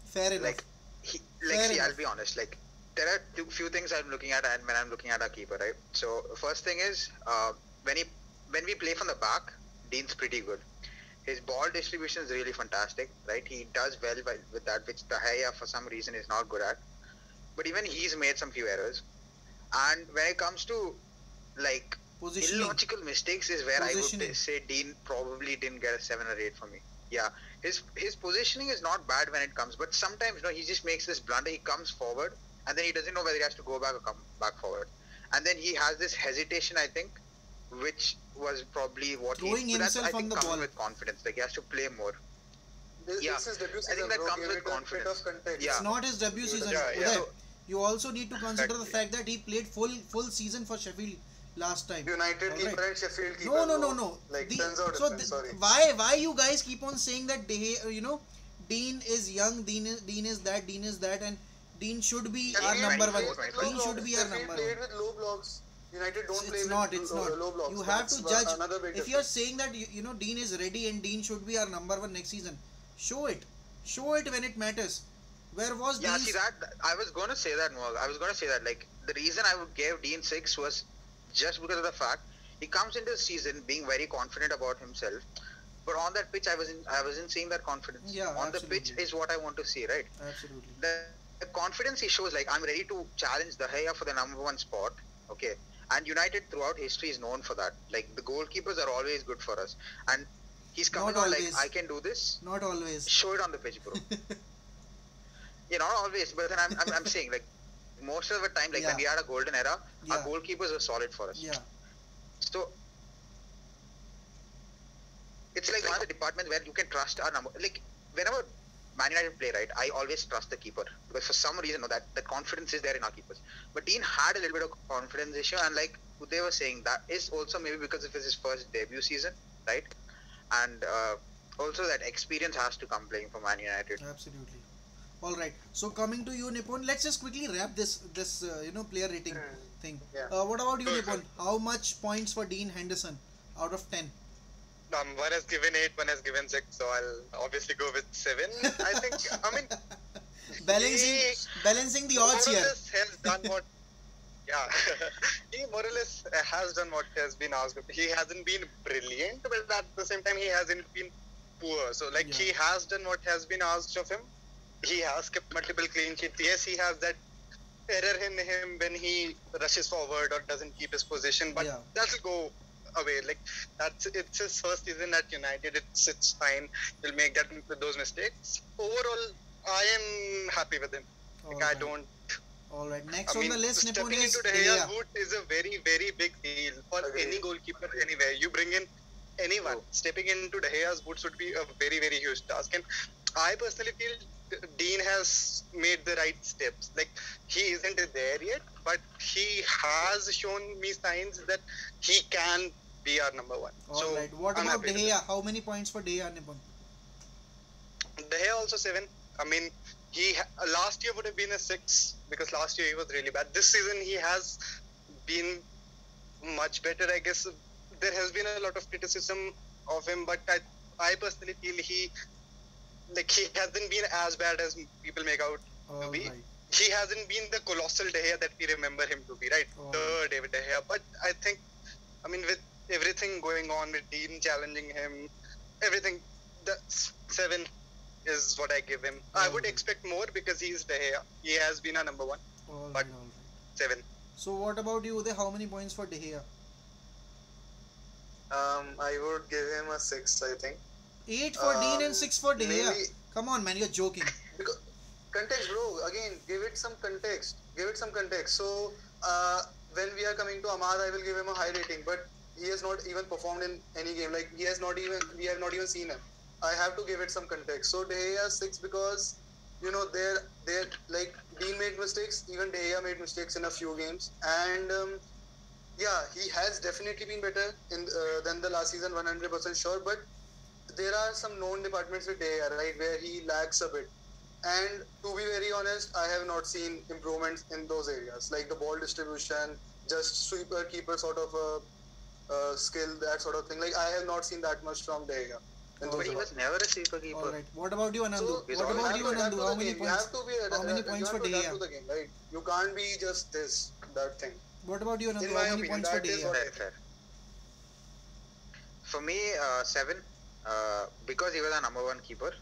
Fair enough. Like, he, Fair see, enough. I'll be honest. Like, there are few things I'm looking at, and when I'm looking at our keeper, right? So, first thing is, when we play from the back, Dean's pretty good. His ball distribution is really fantastic, right? He does well with that, which De Gea for some reason is not good at. But even he's made some few errors. And when it comes to like Positioning. illogical mistakes, is where I Positioning. would say Dean probably didn't get a 7 or 8 for me. Yeah, his positioning is not bad when it comes, but sometimes he just makes this blunder. He comes forward and then he doesn't know whether he has to go back or come back forward, and then he has this hesitation, I think, which was probably what Throwing that's, himself I on think, the coming ball. with confidence. Like, he has to play more. This Yeah. is his debut I season, think that bro. comes Give with it a bit confidence. of context. Yeah. It's not his debut season. Yeah, Uday, yeah. So- you also need to consider the Exactly. fact that he played full season for Sheffield last time. United All keeper right. and Sheffield keeper. No. bro. Like, turns out so different, sorry. why you guys keep on saying that Dean is young, Dean is that, and Dean should be Sheffield our number one. played with low Dean should blocks. be our Sheffield number played one. with low blocks. United don't play It's with not. low blocks. You have That's to judge. another big If you're difference. saying that Dean is ready and Dean should be our number one next season, Show it when it matters. Where was Yeah, these? see that I was gonna say that, Mohag. I was gonna say that like the reason I would give Dean 6 was just because of the fact he comes into the season being very confident about himself, but on that pitch I wasn't seeing that confidence. Yeah, On the pitch absolutely. is what I want to see, right? Absolutely. The confidence he shows, like I'm ready to challenge De Gea for the number one spot. Okay, and United throughout history is known for that. Like the goalkeepers are always good for us, and he's coming Not on like always. I can do this. Not always. Show it on the pitch, bro. Yeah, not always, but then I'm saying like most of the time, like Yeah. when we had a golden era, our Yeah. goalkeepers were solid for us. Yeah. So it's like one of the departments where you can trust our number. Like whenever Man United play, right, I always trust the keeper because for some reason, no, that confidence is there in our keepers. But Dean had a little bit of confidence issue, and like they were saying, that is also maybe because of his first debut season, right? And also that experience has to come playing for Man United. Absolutely. All right. So coming to you, Nipun, let's just quickly wrap this player rating thing. Yeah. What about you, Nipun? How much points for Dean Henderson out of 10? One has given 8, one has given 6, so I'll obviously go with 7. I think, I mean, Balancing the more odds or here. less has done what, yeah, he more or less has done what has been asked. He hasn't been brilliant, but at the same time, he hasn't been poor. So, like, Yeah. he has done what has been asked of him. He has kept multiple clean sheets. Yes, he has that error in him when he rushes forward or doesn't keep his position, but Yeah. that'll go away. Like it's his first season at United. It's fine. He'll make those mistakes. Overall, I am happy with him. Like, I Alright. don't. All right. Next I on mean, the list, Nipun stepping is into De De Gea's Gea. boot is a very, very big deal for Agreed. any goalkeeper anywhere. You bring in anyone, stepping into De Gea's boots would be a very, very huge task. And I personally feel Dean has made the right steps. Like, he isn't there yet, but he has shown me signs that he can be our number one. All So, right. What I'm about happy De with Gea? How many points for De Gea, Nipun? it. De Gea also 7. I mean, last year would have been a 6 because last year he was really bad. This season he has been much better, I guess. There has been a lot of criticism of him, but I personally feel he hasn't been as bad as people make out to All be. right. He hasn't been the colossal De Gea that we remember him to be, right? Oh. The David De Gea. But I think, I mean, with everything going on, with Dean challenging him, everything, the 7 is what I give him. I would Alright. expect more because he's De Gea. He has been a number one. All But- right. All right. 7. So what about you, Uday? How many points for De Gea? I would give him a 6, I think. 8 for Dean and 6 for De Gea. maybe- Come on, man. You're joking. Because context, bro. Again, give it some context. So, when we are coming to Ahmad, I will give him a high rating. But he has not even performed in any game. Like we have not even seen him. I have to give it some context. So De Gea 6 because they're like Dean made mistakes. Even De Gea made mistakes in a few games, and yeah, he has definitely been better than the last season. 100% sure, but there are some known departments with De Gea, right, where he lacks a bit. And to be very honest, I have not seen improvements in those areas, like the ball distribution, just sweeper, keeper sort of a skill, that sort of thing. Like I have not seen that much from De Gea. in those But he was departments. never a sweeper keeper. All right. What about you, Anandu? So, he's What always about have you, to adapt Anandu? to How the many game. You points? have to be How many points you for have to De adapt Gea? to the game, right? You can't be just that thing. What about you, Anandu? In How my many opinion, points for that De is Gea? what- Fair. For me, 7. Because he was a number one keeper.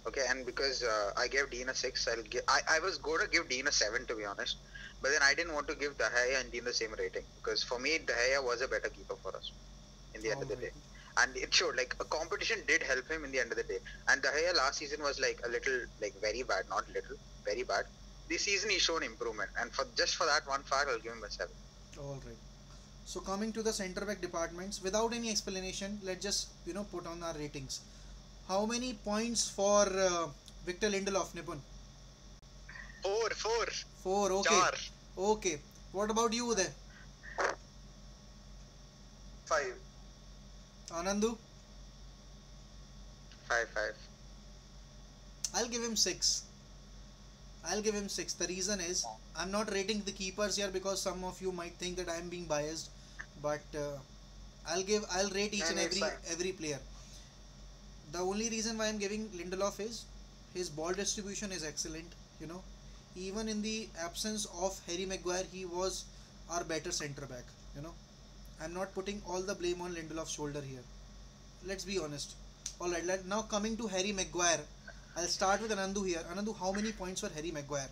Okay, and because I gave Dean a 6, I was going to give Dean a 7 to be honest, but then I didn't want to give De Gea and Dean the same rating because for me De Gea was a better keeper for us in the end of the day, and it showed like a competition did help him in the end of the day. And De Gea last season was like a little like very bad, not little, very bad. This season he's shown improvement, and for that one fact, I'll give him a 7. All right. So coming to the centre back departments, without any explanation, let's just put on our ratings. How many points for Victor Lindelof, Nipun? 4. 4. Okay. 4. Okay. What about you, Uday? 5. Anandu? 5. I'll give him 6. The reason is I'm not rating the keepers here because some of you might think that I'm being biased, but I'll rate each and No, it's fine. every player. The only reason why I'm giving Lindelof is his ball distribution is excellent. You know, even in the absence of Harry Maguire, he was our better centre back. You know, I'm not putting all the blame on Lindelof's shoulder here. Let's be honest. All right. Now coming to Harry Maguire, I'll start with Anandu here. Anandu, how many points for Harry Maguire?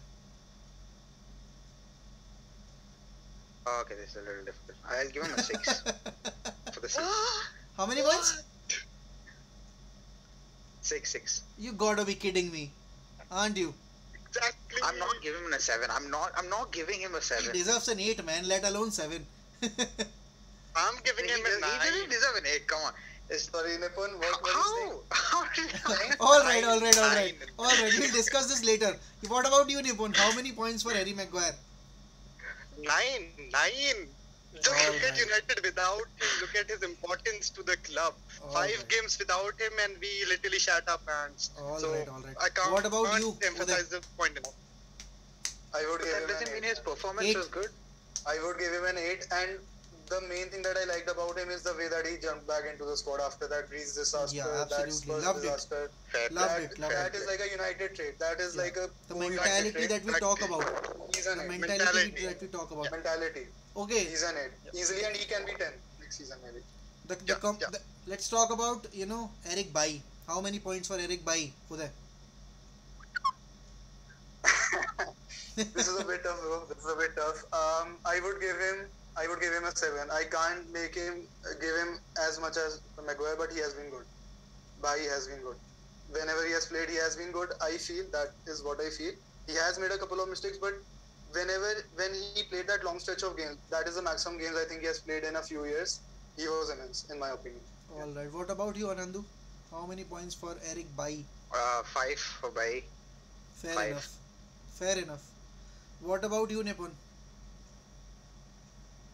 Okay, this is a little difficult. I'll give him a 6 for the season. How many points? 6. You gotta be kidding me, aren't you? Exactly. I'm not giving him a 7. I'm not giving him a He 7. deserves an 8, man. Let alone 7. I'm giving him a 9. He didn't deserve an 8. Come on. Sorry, Nipun, what were you saying? How did I? All right. Nine. We'll discuss this later. What about you, Nipun? How many points for Harry Maguire? 9. Just All look at right. United without him. Look at his importance to the club. All 5 right. games without him, and we literally shat our pants. All so right. I can't, What about can't you, emphasize the point enough. I would But give that him doesn't an mean 8. his performance 8. was good. I would give him an 8, and the main thing that I liked about him is the way that he jumped back into the squad after that Greece disaster, Yeah, that absolutely. Spurs Loved it. disaster. Fair Loved play. it, loved That it. is like a United trait. That is like a The core United mentality trait. that we talk about. He's an The 8. mentality that we talk about. Mentality. Okay. He's an 8. Easily, and he can be 10 next season maybe. Let's talk about, Eric Bailly. How many points for Eric Bailly? Uday? This is a bit tough, bro. This is a bit tough. I would give him a 7. I can't give him as much as Maguire, but he has been good. Bailly has been good. Whenever he has played, he has been good. I feel that is what I feel. He has made a couple of mistakes, but when he played that long stretch of games, that is the maximum games I think he has played in a few years. He was immense, in my opinion. All right. What about you, Anandu? How many points for Eric Bailly? 5 for Bailly. Fair 5. enough. Fair enough. What about you, Nipun?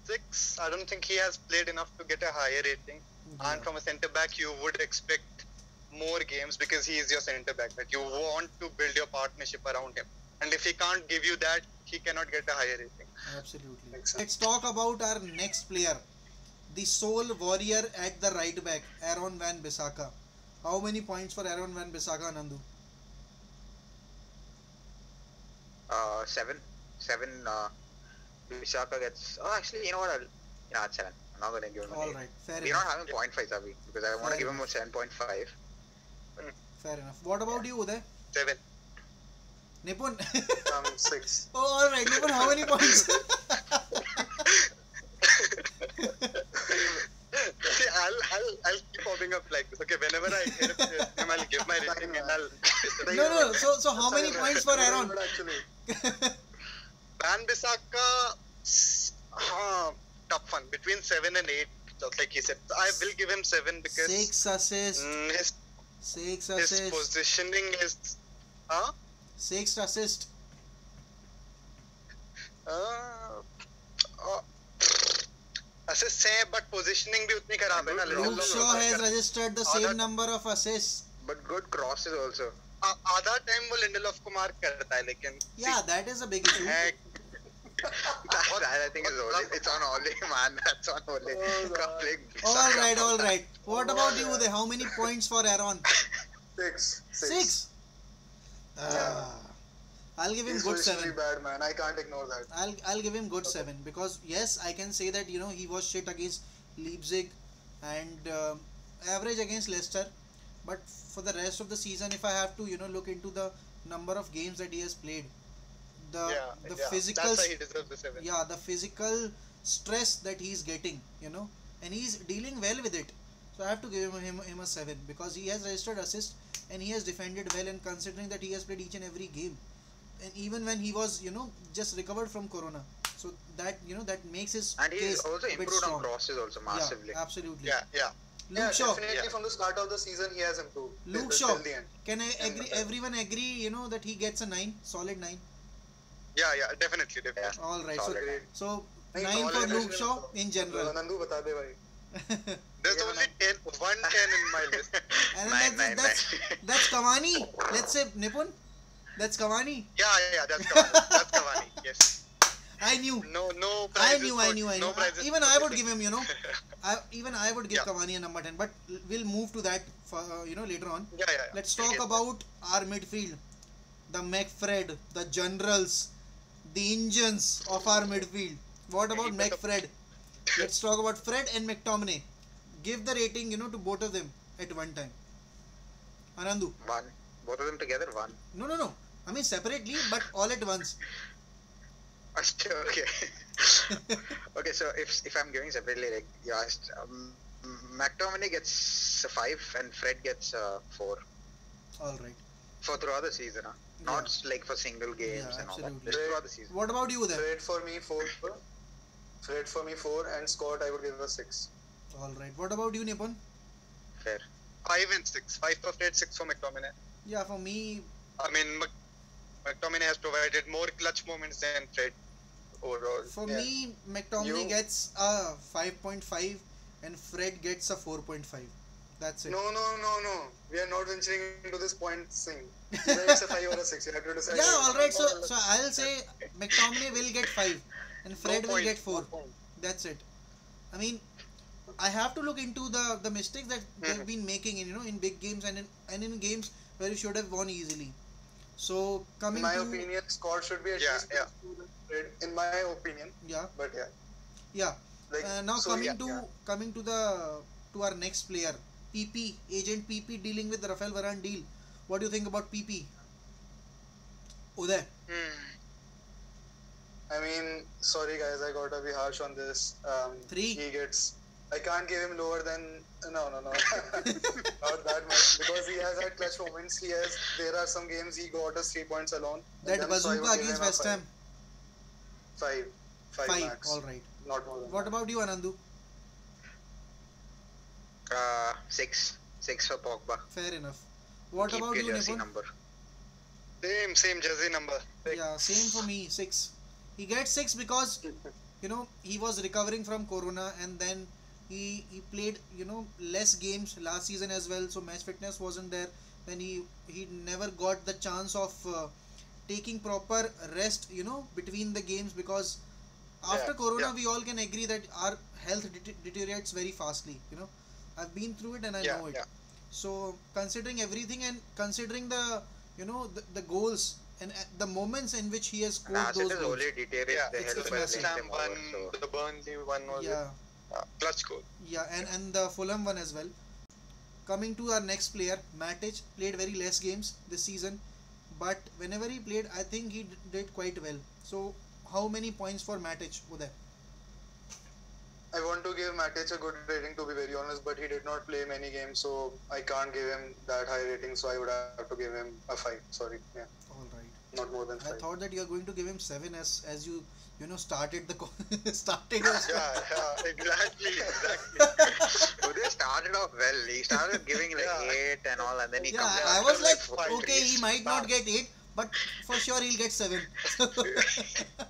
6. I don't think he has played enough to get a higher rating. Yeah. And from a centre back, you would expect more games because he is your centre back. That you want to build your partnership around him. And if he can't give you that, he cannot get a higher rating. Absolutely. Makes sense. Let's talk about our next player, the sole warrior at the right back, Aaron Van Bissaka. How many points for Aaron Van Bissaka, Nandu? 7. Bissaka gets. Oh, actually, you know what? It's 7. I'm not going to give him an All 8. right, fair We're enough. not having 0.5, Sabi, because I want Fair to give him a enough. 7.5. Fair enough. What about you, Uday? 7. Nipun? 6. Oh, all right, Nipun. How many points? See, I'll keep popping up like this. Okay, whenever I hear him, I'll give my rating and I'll. No. So how many points for Aaron? Actually, Van Bissaka, tough one. Between 7 and 8, just like he said. I will give him 7 because 6 assists. his 6 his assists. positioning is. 6 assists. Assists है but positioning भी उतनी खराब है ना. Luke Shaw has registered the same Other- number of assists. But good crosses also. आधा time वो Lindelof को mark करता है लेकिन. Yeah, that is a big issue. That I think is Ole. It's on Ole, man. That's on Ole. Oh, God. Coupling All right. What about you, Uday? How many points for Aaron? 6. 6. I'll give him He's good positionally 7. bad, man. I can't ignore that. I'll give him good 7 because yes, I can say that he was shit against Leipzig and average against Leicester, but for the rest of the season, if I have to look into the number of games that he has played, the physical That's why he deserves the 7. the physical stress that he's getting, and he's dealing well with it. So I have to give him a 7 because he has registered assists and he has defended well, and considering that he has played each and every game, and even when he was just recovered from corona, so that that makes his And he's case also a bit improved strong. on crosses also massively. Yeah, absolutely. Yeah. Luke Shaw, Definitely from the start of the season, he has improved. Luke till Shaw. the end. Can I agree? Okay. Everyone agree, that he gets a 9, solid 9. Yeah, definitely. All right, Solid. so नहीं, 9 for solid Luke है, Shaw तो- in general. Nandu बता दे भाई. There's Yeah, only 110 in my list. And Nine, then that's Cavani. Let's say Nipun. That's Cavani. Yeah, that's Cavani. That's Cavani. Yes. I knew. No I prizes. knew. No prizes Even for I would this. give him, even I would give Yeah. Cavani a number 10, but we'll move to that for, later on. Yeah. Let's We'll talk get about our midfield, the McFred, the generals, the engines of our midfield. What about Any bit of- McFred? Let's talk about Fred and McTominay. Give the rating, to both of them at one time. Anandu. One. Both of them together, one. No. I mean separately, but all at once. Okay. Okay, so if I'm giving separately, like you asked, McTominay gets a 5 and Fred gets a 4 All right. for throughout the season, huh? Not like for single games Yeah, and all that. absolutely. Just throughout the season. What about you there? Fred for me 4. Fred for me 4, and Scott I would give a 6. All right. What about you, Nipun? Fair. 5 and 6. 5 for Fred, 6 for McTominay. Yeah, for me, I mean, McTominay has provided more clutch moments than Fred overall. For Yeah. me, McTominay You- gets a 5.5 and Fred gets a 4.5. That's it. No. We are not venturing into this point thing. Either it's a 5 or a 6. You have to decide. Yeah, all right. So I'll say McTominay will get 5 and Fred will point, get 4. no point. That's it. I mean, I have to look into the mistakes that they've been making in big games and in games where you should have won easily. So In coming my to opinion, Scott should be at Yeah, least yeah. close to Fred. In my opinion, yeah, but yeah. yeah. Like, Now so, coming yeah, to yeah. coming to our next player, PP, agent PP dealing with Rafael Varane deal. What do you think about PP? Uday. I mean, sorry guys, I gotta be harsh on this. 3. He gets. I can't give him lower than no, not that much, because he has had clutch moments. There are some games he got us 3 points alone. That And then, so I would bazooka give against him a West Ham. 5 5. max. All right. Not more than What that. about you, Anandu? 6. 6 for Pogba. Fair enough. What Keep about your you, jersey Nipun? number. Same jersey number. Yeah, same for me. 6. He gets 6 because he was recovering from Corona, and then he played less games last season as well. So match fitness wasn't there. Then he never got the chance of taking proper rest between the games, because after Corona we all can agree that our health deteriorates very fastly. I've been through it and I know it. Yeah. So considering everything and considering the the goals and the moments in which he has scored And as those it is goals. only deteriorates Yeah, the it's health a by West playing Ham them one, over. So the Burnley one was Yeah, a clutch goal. yeah, and the Fulham one as well. Coming to our next player, Matic played very less games this season, but whenever he played, I think he did quite well. So, how many points for Matic, Uday? I want to give Matic a good rating, to be very honest, but he did not play many games, so I can't give him that high rating. So I would have to give him a 5. Sorry, yeah, All right. not more than I 5. thought that you are going to give him 7 as you started the started your Yeah, exactly. Uday started off well. He started giving like Yeah. 8 and all, and then he Yeah, comes I back was to like, four. okay, he might not get 8, but for sure he'll get 7.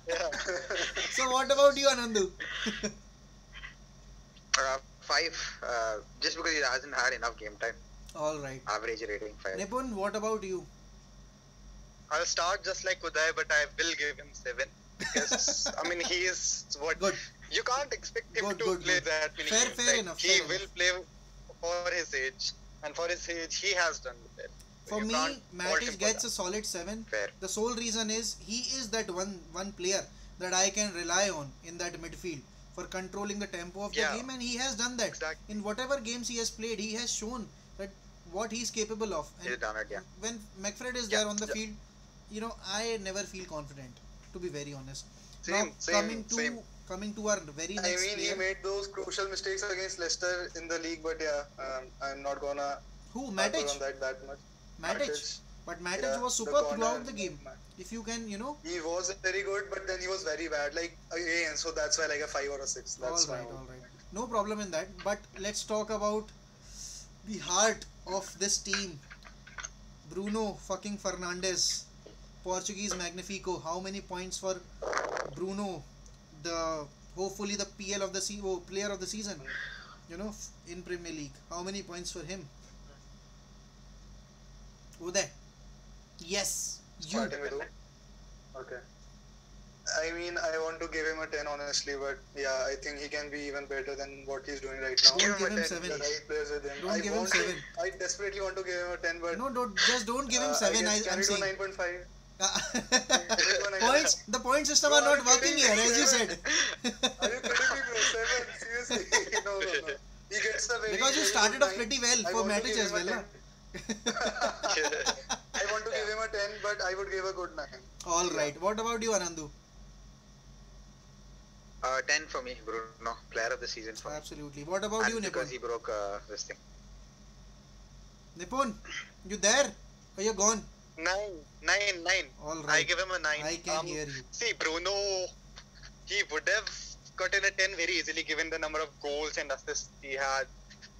Yeah. So what about you, Anandu? 5. Just because he hasn't had enough game time. All right. Average rating 5. Nipun, what about you? I'll start just like Uday, but I will give him 7 because I mean he is what Good. you can't expect him Good, to good, play good. that many Fair- games. fair Like, enough, he fair will enough. play for his age, and for his age he has done well. For You me, can't fault him Matic for gets that. a solid 7. Fair. The sole reason is he is that one player that I can rely on in that midfield for controlling the tempo of the Yeah. game, and he has done that. Exactly. In whatever games he has played, he has shown that what he's capable of. He's done it, yeah. When McFred is Yeah, there on the yeah. field, I never feel confident, to be very honest. Same, same. Coming to our very I next mean, he player. made those crucial mistakes against Leicester in the league, but yeah, I'm not gonna Who? harp Matic? on that much. Matic. But Matic Yeah, was the superb corner- throughout the game. If you can, He was very good, but then he was very bad. Like again, so that's why like a 5 or a 6. That's all right, my all right. No problem in that. But let's talk about the heart of this team. Bruno fucking Fernandes, Portuguese Magnifico. How many points for Bruno? Hopefully the PL of the player of the season. In Premier League. How many points for him? Uday. Yes. You. Starting with who? Okay. I I mean, I want to give him a 10 honestly, but yeah, I think he can be even better than what he's doing right now. Give Don't him give a him 10. 7. The right players with him. Don't give him 7. I desperately want to give him a 10, but No, just don't give him 7. I guess, can I'm we do saying. 9.5? The point system are Bro, are not you working kidding here, me? as you said. Are you kidding me, bro? 7? Seriously? No. He gets the very Because you very started good off 9. pretty well I for want to Matic give as him a well. 10. I want to give him a 10, but I would give a good 9. Alright, what about you, Anandu? 10 for me, Bruno. Player of the season for me. Absolutely. What about And you, because Nipun? he broke this thing. Nipun, you there? Or you gone? 9. I Alright. give him a 9. I can hear you. See, Bruno, he would have gotten a 10 very easily given the number of goals and assists he had.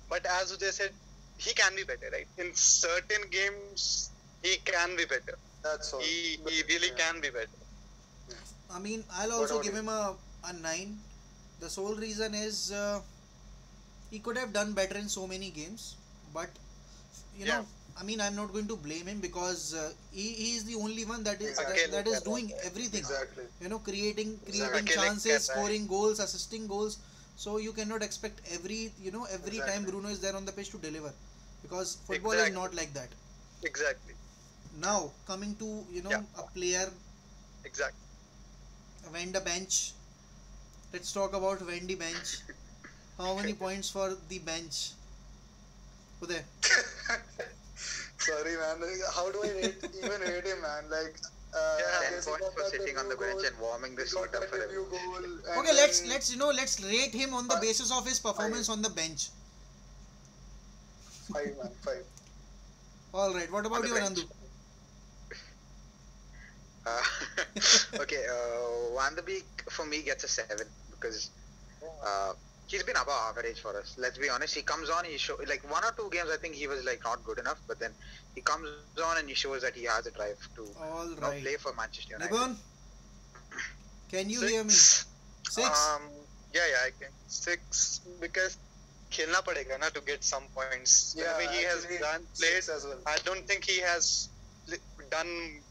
But as Uday said, he can be better, right? In certain games, he can be better. That's all. He really can be better. I mean, I'll also about give you? him a 9. The sole reason is he could have done better in so many games, but you know, I mean, I'm not going to blame him because he is the only one that is that is doing everything. Exactly. You know, creating Exactly. chances, scoring goals, assisting goals. So you cannot expect every time Exactly. Bruno is there on the pitch to deliver, because football is Exactly. not like that. Exactly. Now coming to a player, Exactly. Wenda bench. Let's talk about Wendy bench. How many points for the bench? Uday. Sorry, man. How do I even rate him, man? Like, 10 points for sitting on the bench and warming the seat up for him. Okay, let's rate him on the basis of his performance on the bench. 5, man. 5. All right. What about On you, the bench. Anandu? Okay, Van de Beek for me gets a 7 because he's been above average for us. Let's be honest. He comes on, he show like 1 or 2 games. I think he was like not good enough, but then he comes on and he shows that he has a drive to All right. play for Manchester United. Nibun, can you hear me? 6. 6. Yeah, I can. 6 because खेलना पड़ेगा ना to get some points. Yeah, Whenever he has actually, played, 6 as well. I don't think he has done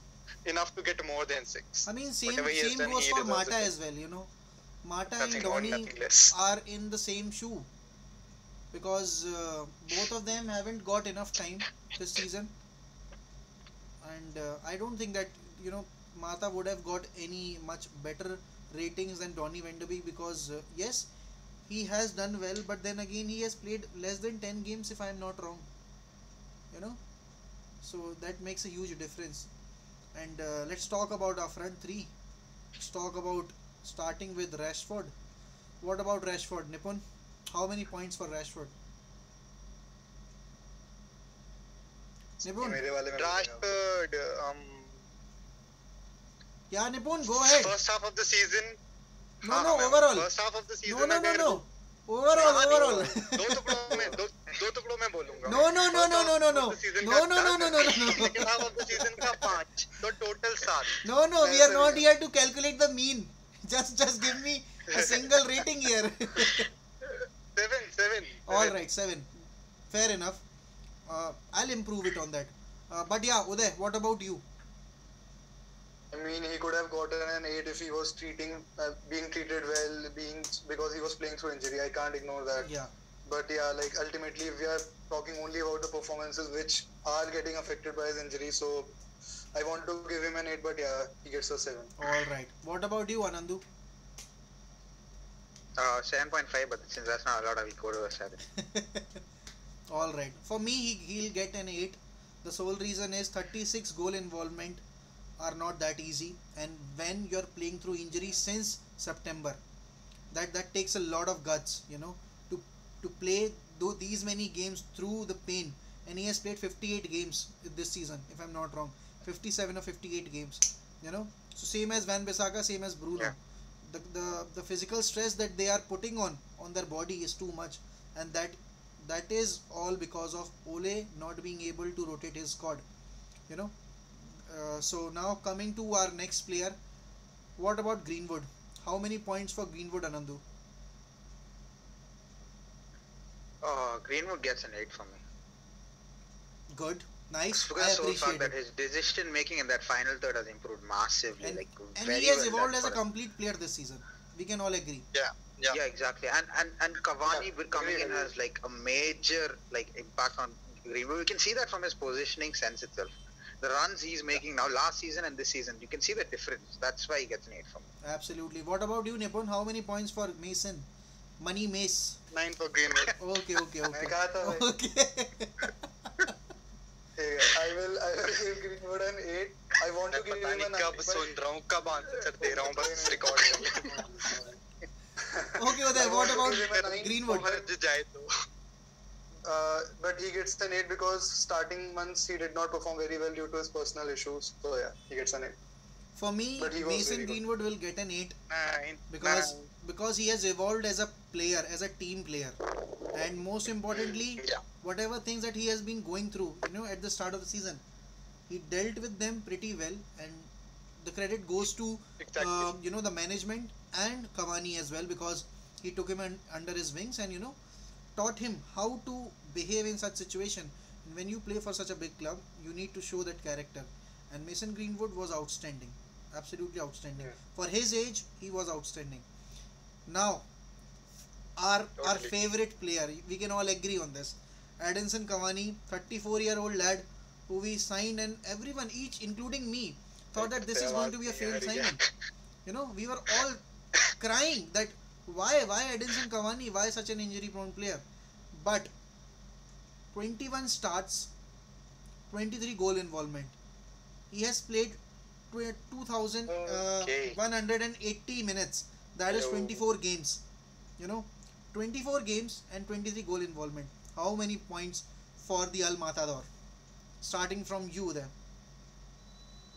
enough to get more than 6. I mean, same Whatever he has done, goes he for deserves Mata it. as well. You know, Mata and Nothing more, Donny nothing less. are in the same shoe because both of them haven't got enough time this season, and I don't think that Mata would have got any much better ratings than Donny van de Beek because yes, he has done well, but then again he has played less than 10 games if I am not wrong. So that makes a huge difference. And let's talk about our front three. Let's talk about starting with Rashford. What about Rashford, Nipun? How many points for Rashford? Nipun? मेरे वाले में Rashford, Yeah, Nipun, go ahead. first half of the season. No, overall. First half of the season. No. Overall. दो टुकड़ों में बोलूंगा. No. Second half of the season का 5. So total 7. No, we are not here to calculate the mean. Just give me a single rating here. 7. All right, 7. Fair enough. I'll improve it on that. But yeah, Uday, what about you? I mean, he could have gotten an 8 if he was being treated well, because he was playing through injury. I can't ignore that. Yeah. But yeah, like ultimately, we are talking only about the performances which are getting affected by his injury. So I want to give him an 8, but yeah, he gets a 7. All right. What about you, Anandu? 7.5, but since that's not a lot, I will go to a 7. All right. For me, he'll get an 8. The sole reason is 36 goal involvement are not that easy, and when you're playing through injury since September, that takes a lot of guts, to play these many games through the pain. And he has played 58 games this season, if I'm not wrong, 57 or 58 games. So same as Van Bissaka, same as Bruno. Yeah. The physical stress that they are putting on their body is too much, and that is all because of Ole not being able to rotate his squad. So now coming to our next player, what about Greenwood? How many points for Greenwood, Anandu? Greenwood gets an 8 from me. Good. Nice, Because I the sole fact appreciate that it. his decision making in that final third has improved massively, And like and very he has well evolved done as a for him. complete player this season. We can all agree. Yeah, yeah. Yeah, exactly. And Cavani Yeah, coming agreed, in has like a major like impact on Greenwood. We can see that from his positioning sense itself. The runs he's making now, last season and this season, you can see the difference. That's why he gets an 8 from me. Absolutely. What about you, Nipun? How many points for Mason? Money Mace. 9 for Greenwood. Okay, okay, मैंने okay. कहा था भाई. Okay. I will give Greenwood an 8. I want मैं to give पता him नहीं a 9. कब सुन रहा हूँ, कब आंसर दे रहा हूँ, बस रिकॉर्ड कर ले. Okay, Uday, what about give him a 9 Greenwood? for मर जाए तो. but he gets an 8 because starting months he did not perform very well due to his personal issues. So yeah, he gets an 8. For me, But he was Mason very good. Greenwood will get an 8 9. because he has evolved as a player, as a team player, and most importantly, Yeah. whatever things that he has been going through, at the start of the season, he dealt with them pretty well, and the credit goes to Exactly. the management and Cavani as well, because he took him under his wings and taught him how to behave in such situation. And when you play for such a big club, you need to show that character, and Mason Greenwood was outstanding, absolutely outstanding. Yeah. For his age, he was outstanding. Now, our Totally. favorite player, we can all agree on this, Edinson Cavani, 34-year-old lad who we signed, and everyone, each including me, thought that this is going to be a failed signing. We were all crying that why Edinson Cavani, why such an injury prone player. But 21 starts, 23 goal involvement. He has played 2,180 minutes. That is 24 games. 24 games and 23 goal involvement. How many points for the Al Matador? Starting from you there.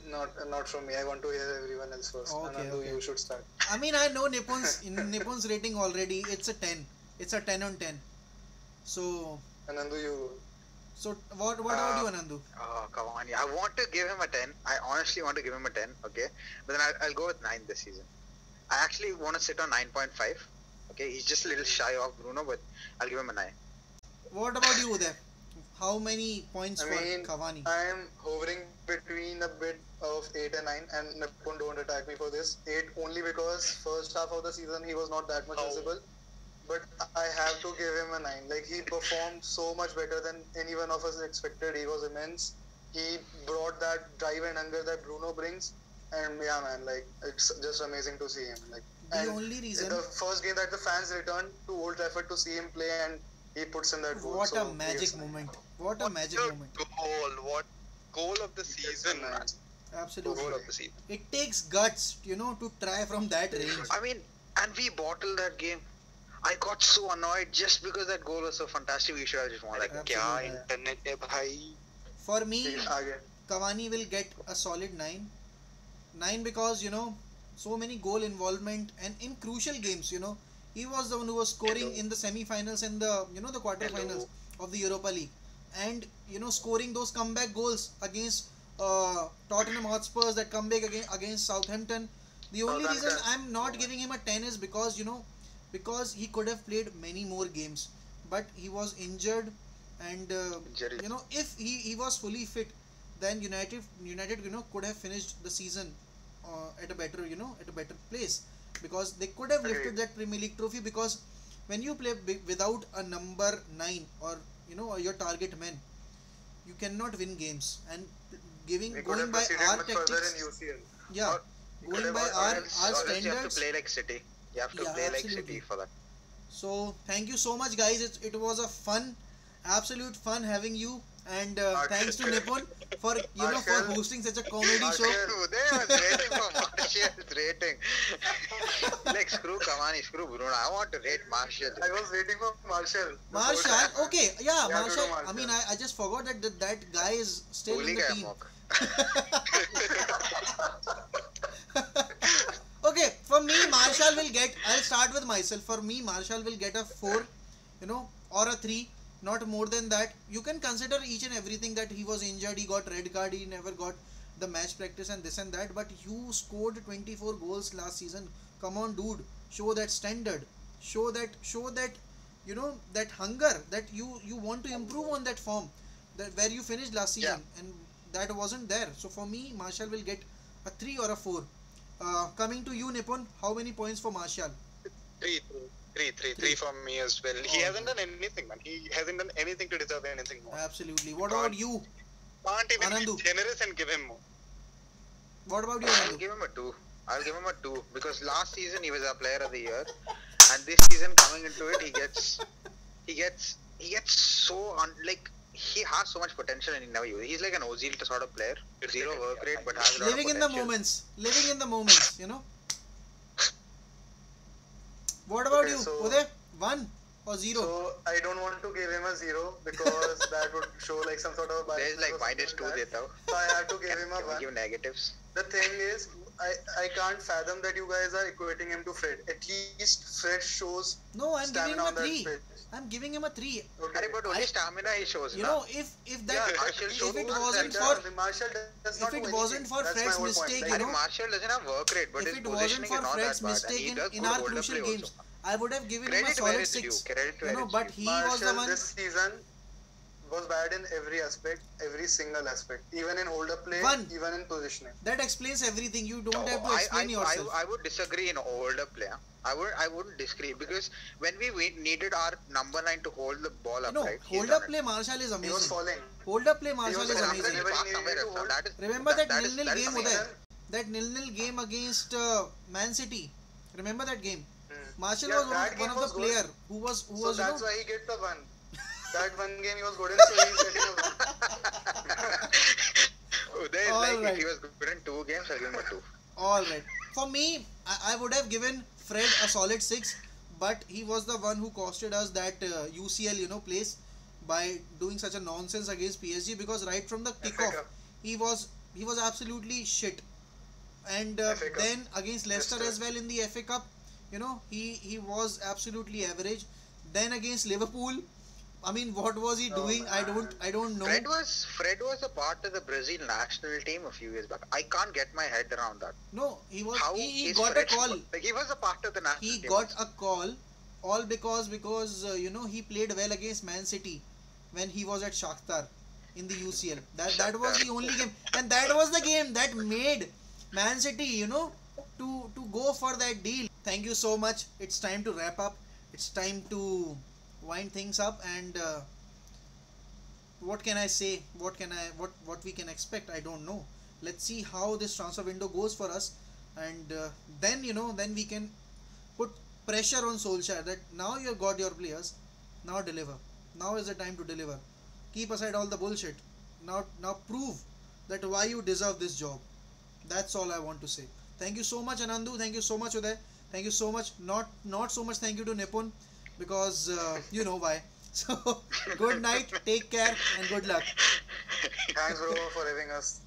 Not from me. I want to hear everyone else first. Okay, Anandu, okay. you should start. I mean, I know Nipun's rating already. It's a 10. It's a 10 on 10. So Anandu, you. what about you, Anandu? Cavani. I want to give him a 10. I honestly want to give him a 10, okay? But then I'll go with 9 this season. I actually want to sit on 9.5. Okay, he's just a little shy of Bruno, but I'll give him a 9. What about you there? How many points I for mean, Cavani? I am hovering between a bit of 8 and 9, and Nipun, don't attack me for this. 8 only because first half of the season he was not that much visible. But I have to give him a 9. Like, he performed so much better than any one of us expected. He was immense. He brought that drive and hunger that Bruno brings. And yeah, man, like, it's just amazing to see him. Like, The and only reason- the first game that the fans returned to Old Trafford to see him play, and he puts in that goal. What so a magic yes, moment. What a magic moment. What goal of the season, man. Absolutely. Goal of the season. It takes guts, to try from that range. I mean, and we bottled that game. I got so annoyed just because that goal was so fantastic. We should have just won. Like, Absolutely. क्या internet है भाई. For me, आगे. Cavani will get a solid 9. 9 because, so many goal involvement, and in crucial games, he was the one who was scoring in the semi-finals and the, the quarter-finals of the Europa League. And, scoring those comeback goals against Tottenham Hotspurs, that comeback against Southampton. The only reason I'm not giving him a 10 is because, because he could have played many more games. But he was injured, and, if he was fully fit, then United could have finished the season at a better place, because they could have lifted that Premier League trophy. Because when you play without a number 9 or your target man, you cannot win games. And We could going have by proceeded our much further tactics, in UCL. yeah, could going have by also- our Or else you have to standards. play like City. You have to Yeah, play like absolutely. City for that. So thank you so much, guys. It was a absolute fun having you, and thanks to Nipun for for Marshall. hosting such a comedy show. Marshall. They was rating for Martial's rating. Like, screw Cavani, screw Bruno. I want to rate Martial. I was waiting for Marshall. Marshall, okay, yeah, Yeah, Marshall. Marshall. I mean, I just forgot that guy is still in Holy the guy, team. Mok. Okay, for me, Marshall will get. I'll start with myself. For me, Marshall will get a 4, or a 3, not more than that. You can consider each and everything, that he was injured, he got red card, he never got the match practice and this and that. But you scored 24 goals last season. Come on, dude, show that standard. Show that that hunger, that you want to improve on that form. that where you finished last season, and that wasn't there. So for me, Martial will get a 3 or a 4. Coming to you, Nipun, how many points for Martial? Three for me as well. He hasn't done anything, man. He hasn't done anything to deserve anything more. Absolutely. What about you? Can't even Anandu. be generous and give him more. What about you, I'll Anandu? give him a 2. I'll give him a 2 because last season he was our player of the year, and this season coming into it, he gets so like he has so much potential and he never uses. He's like an Ozil sort of player, zero work rate but has a lot Living of in the potential. living in the moments, you know. What about Okay, you, so- Uday? 1 or 0? So I don't want to give him a 0 because that would show like some sort of There's bias like or something minus 2 that. there though. So I have to give him a Can we 1. give negatives? The thing is, I can't fathom that you guys are equating him to Fred. At least Fred shows No, I'm giving him stamina a on that 3. pitch. I'm giving him a 3. Okay. But only stamina he shows. You na? know, if that Yeah, Martial if showed it us wasn't that, for Martial does if not it do wasn't anything. for That's my Fred's whole point. mistake, Like, you know, Martial doesn't have work rate, but if his it wasn't positioning for is not Fred's that bad. And he mistake does in good our hold up crucial play games, also. I would have given him a Credit where solid it's due. 6. Credit You where know, it's but due. he was the Martial one. this season was bad in every aspect, every single aspect, even in hold up play, One. even in positioning. That explains everything. You don't No, have to explain yourself. I would disagree in older player. I wouldn't disagree because when we needed our number 9 to hold the ball You up, know, right? he's hold done up it. play Martial is He was amazing. falling. Hold up play Martial was is an After he amazing. Whenever passed he somewhere needed else, to that is Remember that that is nil-nil game, amazing. Uday? That nil-nil game against Man City. Remember that game? Martial Yeah, was that one game of the was good. player who was So you know, that's why he gets the 1. That one game he was good in, so he's getting a 1. Uday is All like right. if he was good in 2 games, I'll give him a 2. all right. For me, I would have given Fred a solid 6, but he was the one who costed us that UCL, you know, place by doing such a nonsense against PSG, because right from the kickoff Cup. he was absolutely shit. And FA Cup. then against Leicester Leicester. as well in the FA Cup, you know, he was absolutely average. Then against Liverpool, I mean, what was he Oh, doing? I don't know. Fred was a part of the Brazil national team a few years back. I can't get my head around that. No, he was How he is got a Fred call. like he was a part of the national He team. got a call, all because you know, he played well against Man City when he was at Shakhtar in the UCL. That was the only game, and that was the game that made Man City, you know, to go for that deal. Thank you so much. It's time to wrap up. It's time to wind things up, and what can I say? What we can expect? I don't know. Let's see how this transfer window goes for us, and then, you know, then we can put pressure on Solskjaer that now you've got your players, now deliver. Now is the time to deliver. Keep aside all the bullshit. Now prove that why you deserve this job. That's all I want to say. Thank you so much, Anandu. Thank you so much, Uday. Thank you so much. Not so much thank you to Nipun, because you know why. So good night, take care, and good luck. Thanks, bro, for having us.